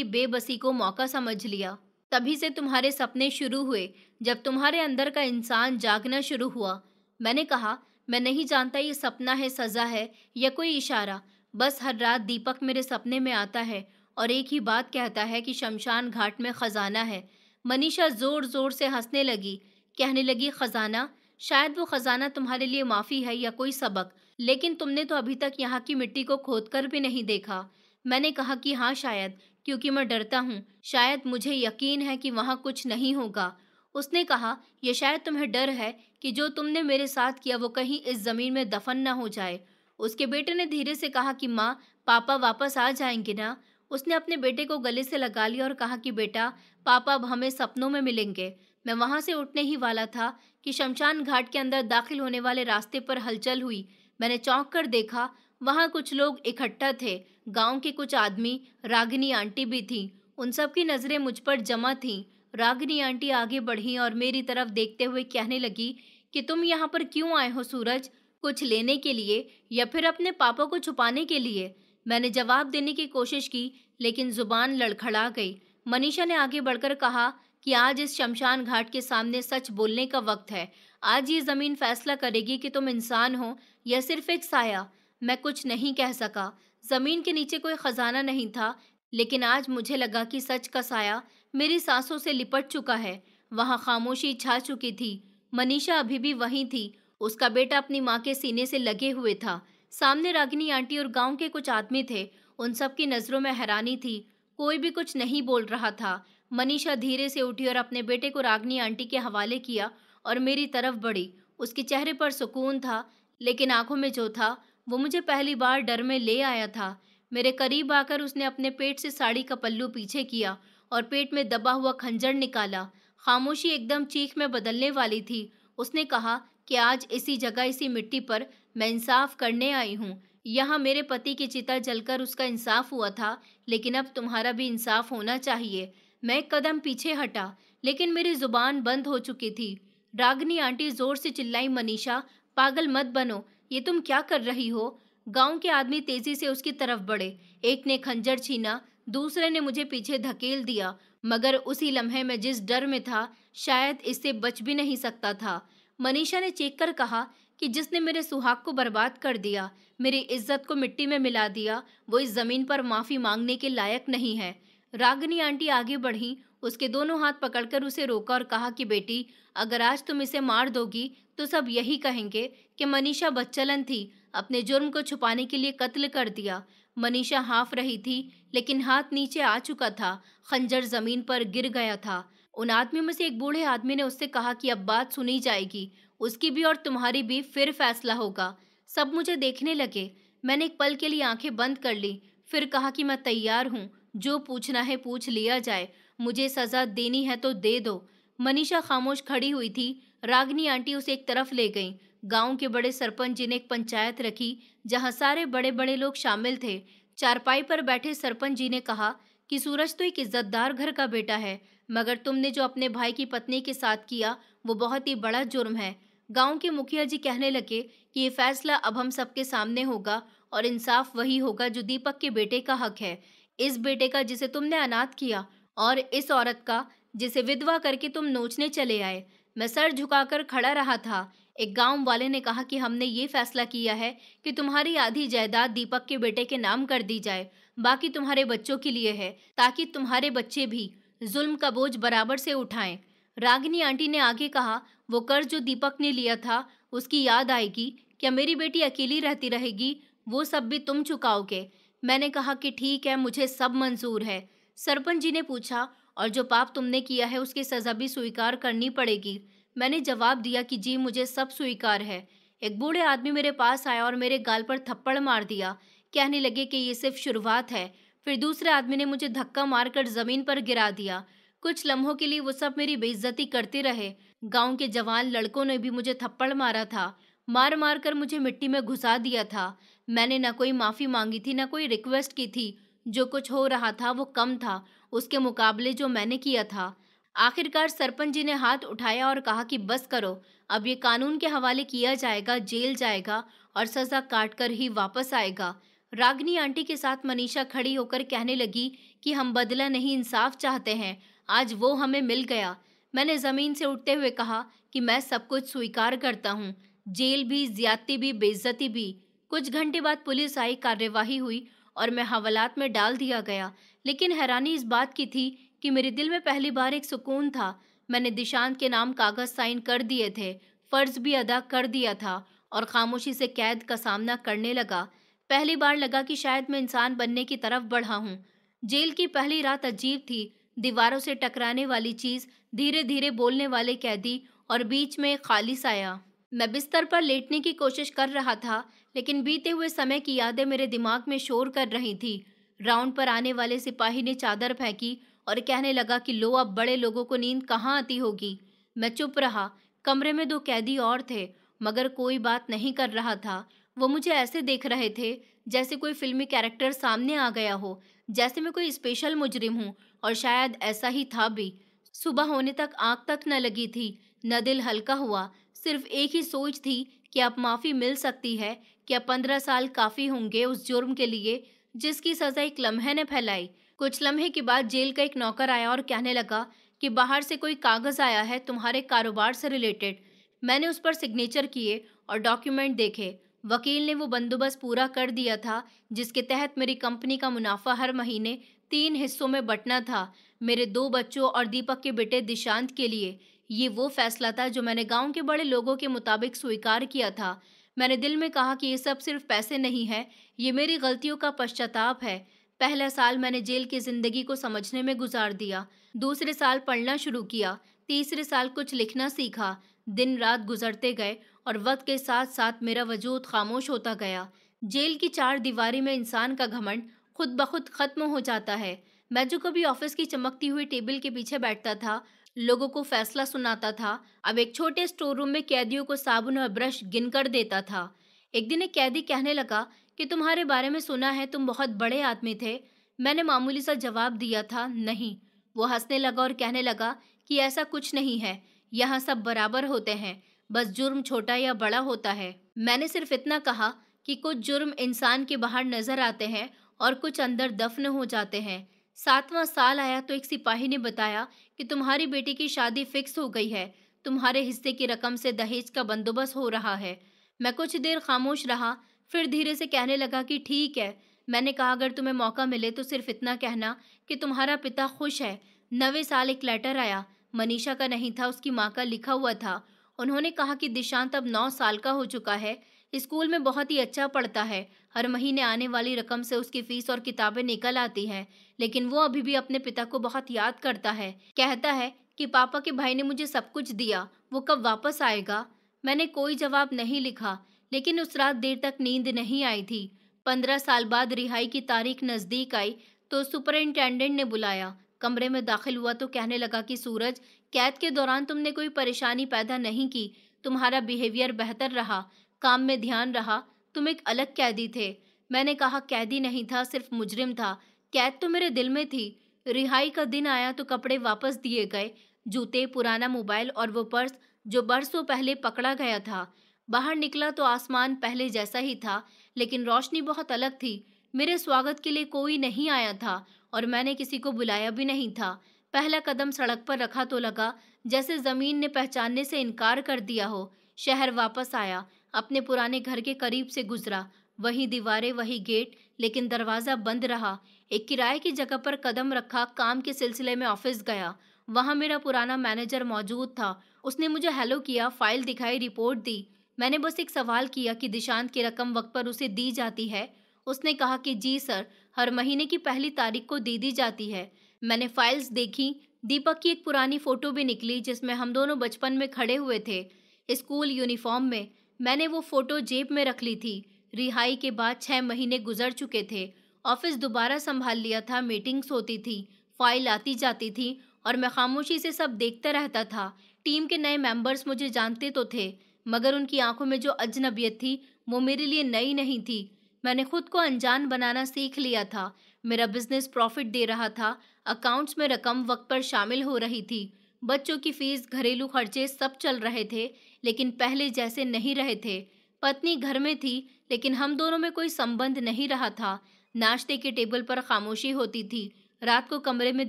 बेबसी को मौका समझ लिया। तभी से तुम्हारे सपने शुरू हुए, जब तुम्हारे अंदर का इंसान जागना शुरू हुआ। मैंने कहा, मैं नहीं जानता ये सपना है, सजा है या कोई इशारा। बस हर रात दीपक मेरे सपने में आता है और एक ही बात कहता है कि शमशान घाट में खजाना है। मनीषा जोर जोर से हंसने लगी, कहने लगी, खजाना? शायद वो खजाना तुम्हारे लिए माफी है या कोई सबक, लेकिन तुमने तो अभी तक यहाँ की मिट्टी को खोदकर भी नहीं देखा। मैंने कहा कि हाँ शायद, क्योंकि मैं डरता हूँ। शायद मुझे यकीन है कि वहाँ कुछ नहीं होगा। उसने कहा, यह शायद तुम्हें डर है कि जो तुमने मेरे साथ किया वो कहीं इस जमीन में दफन ना हो जाए। उसके बेटे ने धीरे से कहा कि माँ, पापा वापस आ जाएंगे ना? उसने अपने बेटे को गले से लगा लिया और कहा कि बेटा, पापा अब हमें सपनों में मिलेंगे। मैं वहां से उठने ही वाला था कि शमशान घाट के अंदर दाखिल होने वाले रास्ते पर हलचल हुई। मैंने चौंक कर देखा, वहां कुछ लोग इकट्ठा थे। गांव के कुछ आदमी, रागिनी आंटी भी थी। उन सब की नजरें मुझ पर जमा थीं। रागिनी आंटी आगे बढ़ी और मेरी तरफ देखते हुए कहने लगी कि तुम यहाँ पर क्यों आए हो सूरज? कुछ लेने के लिए या फिर अपने पापा को छुपाने के लिए? मैंने जवाब देने की कोशिश की, लेकिन जुबान लड़खड़ा गई। मनीषा ने आगे बढ़कर कहा कि आज इस शमशान घाट के सामने सच बोलने का वक्त है। आज ये जमीन फैसला करेगी कि तुम इंसान हो या सिर्फ एक साया। मैं कुछ नहीं कह सका। जमीन के नीचे कोई खजाना नहीं था, लेकिन आज मुझे लगा कि सच का साया मेरी सांसों से लिपट चुका है। वहां खामोशी छा चुकी थी। मनीषा अभी भी वहीं थी। उसका बेटा अपनी माँ के सीने से लगे हुए था। सामने रागिनी आंटी और गांव के कुछ आदमी थे। उन सब की नजरों में हैरानी थी। कोई भी कुछ नहीं बोल रहा था। मनीषा धीरे से उठी और अपने बेटे को रागिनी आंटी के हवाले किया और मेरी तरफ बढ़ी। उसके चेहरे पर सुकून था, लेकिन आंखों में जो था वो मुझे पहली बार डर में ले आया था। मेरे करीब आकर उसने अपने पेट से साड़ी का पल्लू पीछे किया और पेट में दबा हुआ खंजर निकाला। खामोशी एकदम चीख में बदलने वाली थी। उसने कहा कि आज इसी जगह, इसी मिट्टी पर मैं इंसाफ करने आई हूँ। यहाँ मेरे पति की चिता जलकर उसका इंसाफ हुआ था, लेकिन अब तुम्हारा भी इंसाफ होना चाहिए। मैं एक कदम पीछे हटा, लेकिन मेरी जुबान बंद हो चुकी थी। रागिनी आंटी जोर से चिल्लाई, मनीषा, पागल मत बनो, ये तुम क्या कर रही हो? गांव के आदमी तेजी से उसकी तरफ बढ़े। एक ने खंजर छीना, दूसरे ने मुझे पीछे धकेल दिया, मगर उसी लम्हे में जिस डर में था, शायद इससे बच भी नहीं सकता था। मनीषा ने चीख कर कहा कि जिसने मेरे सुहाग को बर्बाद कर दिया, मेरी इज्जत को मिट्टी में मिला दिया, वो इस जमीन पर माफी मांगने के लायक नहीं है। रागिनी आंटी आगे बढ़ी, उसके दोनों हाथ पकड़कर उसे रोका और कहा कि बेटी, अगर आज तुम इसे मार दोगी तो सब यही कहेंगे कि मनीषा बच्चलन थी, अपने जुर्म को छुपाने के लिए कत्ल कर दिया। मनीषा हाँफ रही थी, लेकिन हाथ नीचे आ चुका था। खंजर जमीन पर गिर गया था। उन आदमियों में से एक बूढ़े आदमी ने उससे कहा कि अब बात सुनी जाएगी, उसकी भी और तुम्हारी भी, फिर फैसला होगा। सब मुझे देखने लगे। मैंने एक पल के लिए आंखें बंद कर ली, फिर कहा कि मैं तैयार हूँ, जो पूछना है पूछ लिया जाए, मुझे सजा देनी है तो दे दो। मनीषा खामोश खड़ी हुई थी। रागिनी आंटी उसे एक तरफ ले गईं। गांव के बड़े सरपंच जी ने एक पंचायत रखी, जहां सारे बड़े बड़े लोग शामिल थे। चारपाई पर बैठे सरपंच जी ने कहा कि सूरज तो एक इज्जतदार घर का बेटा है, मगर तुमने जो अपने भाई की पत्नी के साथ किया वो बहुत ही बड़ा जुर्म है। गांव के मुखिया जी कहने लगे कि ये फैसला अब हम सबके सामने होगा और इंसाफ वही होगा जो दीपक के बेटे का हक है, इस बेटे का जिसे तुमने अनाथ किया, और इस औरत का जिसे विधवा करके तुम नोचने चले आए। मैं सर झुकाकर खड़ा रहा था। एक गांव वाले ने कहा कि हमने ये फैसला किया है कि तुम्हारी आधी जायदाद दीपक के बेटे के नाम कर दी जाए, बाकी तुम्हारे बच्चों के लिए है, ताकि तुम्हारे बच्चे भी जुल्म का बोझ बराबर से उठाएं। रागिनी आंटी ने आगे कहा, वो कर्ज जो दीपक ने लिया था उसकी याद आएगी? क्या मेरी बेटी अकेली रहती रहेगी? वो सब भी तुम चुकाओगे। मैंने कहा कि ठीक है, मुझे सब मंजूर है। सरपंच जी ने पूछा, और जो पाप तुमने किया है उसकी सजा भी स्वीकार करनी पड़ेगी। मैंने जवाब दिया कि जी, मुझे सब स्वीकार है। एक बूढ़े आदमी मेरे पास आया और मेरे गाल पर थप्पड़ मार दिया। कहने लगे कि ये सिर्फ शुरुआत है। फिर दूसरे आदमी ने मुझे धक्का मारकर जमीन पर गिरा दिया। कुछ लम्हों के लिए वो सब मेरी बेइज्जती करते रहे। गांव के जवान लड़कों ने भी मुझे थप्पड़ मारा था। मार मार कर मुझे मिट्टी में घुसा दिया था। मैंने न कोई माफी मांगी थी, न कोई रिक्वेस्ट की थी। जो कुछ हो रहा था वो कम था उसके मुकाबले जो मैंने किया था। आखिरकार सरपंच जी ने हाथ उठाया और कहा कि बस करो, अब ये कानून के हवाले किया जाएगा, जेल जाएगा और सजा काट कर ही वापस आएगा। रागनी आंटी के साथ मनीषा खड़ी होकर कहने लगी कि हम बदला नहीं, इंसाफ चाहते हैं। आज वो हमें मिल गया। मैंने जमीन से उठते हुए कहा कि मैं सब कुछ स्वीकार करता हूँ, जेल भी, ज्यादती भी, बेइज्जती भी। कुछ घंटे बाद पुलिस आई, कार्यवाही हुई और मैं हवालात में डाल दिया गया। लेकिन हैरानी इस बात की थी कि मेरे दिल में पहली बार एक सुकून था। मैंने दिशांत के नाम कागज साइन कर दिए थे, फर्ज भी अदा कर दिया था और खामोशी से कैद का सामना करने लगा। पहली बार लगा कि शायद मैं इंसान बनने की तरफ बढ़ा हूँ। जेल की पहली रात अजीब थी। दीवारों से टकराने वाली चीज, धीरे धीरे बोलने वाले कैदी और बीच में एक खाली साया। मैं बिस्तर पर लेटने की कोशिश कर रहा था, लेकिन बीते हुए समय की यादें मेरे दिमाग में शोर कर रही थी। राउंड पर आने वाले सिपाही ने चादर फेंकी और कहने लगा कि लो, अब बड़े लोगों को नींद कहाँ आती होगी। मैं चुप रहा। कमरे में दो कैदी और थे, मगर कोई बात नहीं कर रहा था। वो मुझे ऐसे देख रहे थे जैसे कोई फिल्मी कैरेक्टर सामने आ गया हो, जैसे मैं कोई स्पेशल मुजरिम हूँ, और शायद ऐसा ही था भी। सुबह होने तक आंख तक न लगी थी, न दिल हल्का हुआ। सिर्फ एक ही सोच थी कि अब माफ़ी मिल सकती है, कि अब 15 साल काफ़ी होंगे उस जुर्म के लिए जिसकी सज़ा एक लम्हे ने फैलाई। कुछ लम्हे के बाद जेल का एक नौकर आया और कहने लगा कि बाहर से कोई कागज़ आया है तुम्हारे कारोबार से रिलेटेड। मैंने उस पर सिग्नेचर किए और डॉक्यूमेंट देखे। वकील ने वो बंदोबस्त पूरा कर दिया था जिसके तहत मेरी कंपनी का मुनाफा हर महीने 3 हिस्सों में बंटना था, मेरे 2 बच्चों और दीपक के बेटे दिशांत के लिए। ये वो फैसला था जो मैंने गांव के बड़े लोगों के मुताबिक स्वीकार किया था। मैंने दिल में कहा कि ये सब सिर्फ पैसे नहीं है, ये मेरी गलतियों का पश्चाताप है। पहला साल मैंने जेल की जिंदगी को समझने में गुजार दिया। दूसरे साल पढ़ना शुरू किया। तीसरे साल कुछ लिखना सीखा। दिन रात गुजरते गए और वक्त के साथ साथ मेरा वजूद खामोश होता गया। जेल की 4 दीवारी में इंसान का घमंड खुद ब खुद खत्म हो जाता है। मैं जो कभी ऑफिस की चमकती हुई टेबल के पीछे बैठता था, लोगों को फैसला सुनाता था, अब एक छोटे स्टोर रूम में कैदियों को साबुन और ब्रश गिनकर देता था। एक दिन एक कैदी कहने लगा कि तुम्हारे बारे में सुना है, तुम बहुत बड़े आदमी थे। मैंने मामूली सा जवाब दिया था, नहीं। वो हंसने लगा और कहने लगा कि ऐसा कुछ नहीं है, यहाँ सब बराबर होते हैं, बस जुर्म छोटा या बड़ा होता है। मैंने सिर्फ इतना कहा कि कुछ जुर्म इंसान के बाहर नजर आते हैं और कुछ अंदर दफन हो जाते हैं। 7वां साल आया तो एक सिपाही ने बताया कि तुम्हारी बेटी की शादी फिक्स हो गई है, तुम्हारे हिस्से की रकम से दहेज का बंदोबस्त हो रहा है। मैं कुछ देर खामोश रहा, फिर धीरे से कहने लगा कि ठीक है। मैंने कहा, अगर तुम्हें मौका मिले तो सिर्फ इतना कहना कि तुम्हारा पिता खुश है। 9वें साल एक लेटर आया, मनीषा का नहीं था, उसकी माँ का लिखा हुआ था। उन्होंने कहा कि दिशांत अब 9 साल का हो चुका है, स्कूल में बहुत ही अच्छा पढ़ता है, हर महीने आने वाली रकम से उसकी फीस और किताबें निकल आती हैं, लेकिन वो अभी भी अपने पिता को बहुत याद करता है। कहता है कि पापा के भाई ने मुझे सब कुछ दिया, वो कब वापस आएगा। मैंने कोई जवाब नहीं लिखा, लेकिन उस रात देर तक नींद नहीं आई थी। 15 साल बाद रिहाई की तारीख नजदीक आई तो सुपरिंटेंडेंट ने बुलाया। कमरे में दाखिल हुआ तो कहने लगा कि सूरज, कैद के दौरान तुमने कोई परेशानी पैदा नहीं की, तुम्हारा बिहेवियर बेहतर रहा, काम में ध्यान रहा, तुम एक अलग कैदी थे। मैंने कहा, कैदी नहीं था, सिर्फ मुजरिम था। कैद तो मेरे दिल में थी। रिहाई का दिन आया तो कपड़े वापस दिए गए, जूते, पुराना मोबाइल और वो पर्स जो बरसों पहले पकड़ा गया था। बाहर निकला तो आसमान पहले जैसा ही था, लेकिन रोशनी बहुत अलग थी। मेरे स्वागत के लिए कोई नहीं आया था और मैंने किसी को बुलाया भी नहीं था। पहला कदम सड़क पर रखा तो लगा जैसे जमीन ने पहचानने से इनकार कर दिया हो। शहर वापस आया, अपने पुराने घर के करीब से गुजरा। वही दीवारें, वही गेट, लेकिन दरवाजा बंद रहा। एक किराए की जगह पर कदम रखा, काम के सिलसिले में ऑफिस गया। वहां मेरा पुराना मैनेजर मौजूद था। उसने मुझे हेलो किया, फाइल दिखाई, रिपोर्ट दी। मैंने बस एक सवाल किया कि दिशांत की रकम वक्त पर उसे दी जाती है। उसने कहा कि जी सर, हर महीने की पहली तारीख को दे दी जाती है। मैंने फाइल्स देखी। दीपक की एक पुरानी फोटो भी निकली जिसमें हम दोनों बचपन में खड़े हुए थे, स्कूल यूनिफॉर्म में। मैंने वो फोटो जेब में रख ली थी। रिहाई के बाद 6 महीने गुजर चुके थे। ऑफिस दोबारा संभाल लिया था, मीटिंग्स होती थी, फाइल आती जाती थी और मैं खामोशी से सब देखता रहता था। टीम के नए मेंबर्स मुझे जानते तो थे, मगर उनकी आंखों में जो अजनबियत थी वो मेरे लिए नई नहीं थी। मैंने खुद को अनजान बनाना सीख लिया था। मेरा बिजनेस प्रॉफिट दे रहा था, अकाउंट्स में रकम वक्त पर शामिल हो रही थी, बच्चों की फीस, घरेलू खर्चे सब चल रहे थे, लेकिन पहले जैसे नहीं रहे थे। पत्नी घर में थी, लेकिन हम दोनों में कोई संबंध नहीं रहा था। नाश्ते के टेबल पर खामोशी होती थी। रात को कमरे में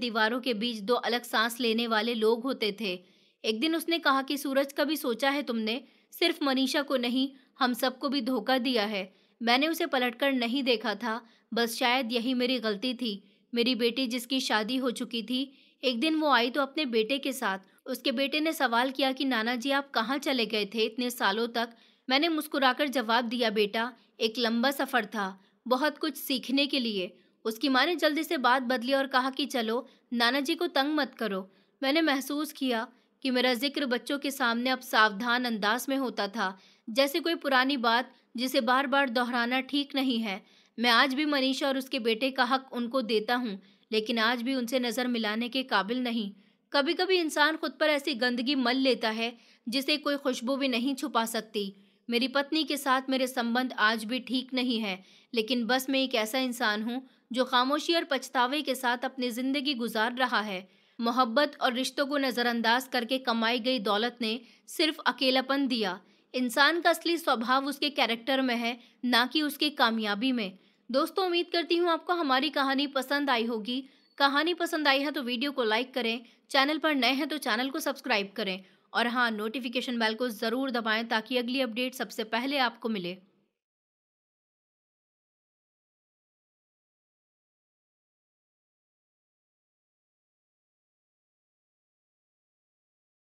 दीवारों के बीच दो अलग सांस लेने वाले लोग होते थे। एक दिन उसने कहा कि सूरज, कभी सोचा है तुमने, सिर्फ मनीषा को नहीं, हम सबको भी धोखा दिया है। मैंने उसे पलटकर नहीं देखा था। बस शायद यही मेरी गलती थी। मेरी बेटी जिसकी शादी हो चुकी थी, एक दिन वो आई तो अपने बेटे के साथ। उसके बेटे ने सवाल किया कि नाना जी, आप कहाँ चले गए थे इतने सालों तक। मैंने मुस्कुराकर जवाब दिया, बेटा, एक लंबा सफर था, बहुत कुछ सीखने के लिए। उसकी माँ ने जल्दी से बात बदली और कहा कि चलो, नाना जी को तंग मत करो। मैंने महसूस किया कि मेरा जिक्र बच्चों के सामने अब सावधान अंदाज में होता था, जैसे कोई पुरानी बात जिसे बार बार दोहराना ठीक नहीं है। मैं आज भी मनीषा और उसके बेटे का हक उनको देता हूँ, लेकिन आज भी उनसे नजर मिलाने के काबिल नहीं। कभी कभी इंसान खुद पर ऐसी गंदगी मल लेता है जिसे कोई खुशबू भी नहीं छुपा सकती। मेरी पत्नी के साथ मेरे संबंध आज भी ठीक नहीं है, लेकिन बस मैं एक ऐसा इंसान हूँ जो खामोशी और पछतावे के साथ अपनी जिंदगी गुजार रहा है। मोहब्बत और रिश्तों को नजरअंदाज करके कमाई गई दौलत ने सिर्फ अकेलापन दिया। इंसान का असली स्वभाव उसके कैरेक्टर में है, ना कि उसकी कामयाबी में। दोस्तों, उम्मीद करती हूँ आपको हमारी कहानी पसंद आई होगी। कहानी पसंद आई है तो वीडियो को लाइक करें, चैनल पर नए हैं तो चैनल को सब्सक्राइब करें और हाँ, नोटिफिकेशन बेल को ज़रूर दबाएं ताकि अगली अपडेट सबसे पहले आपको मिले।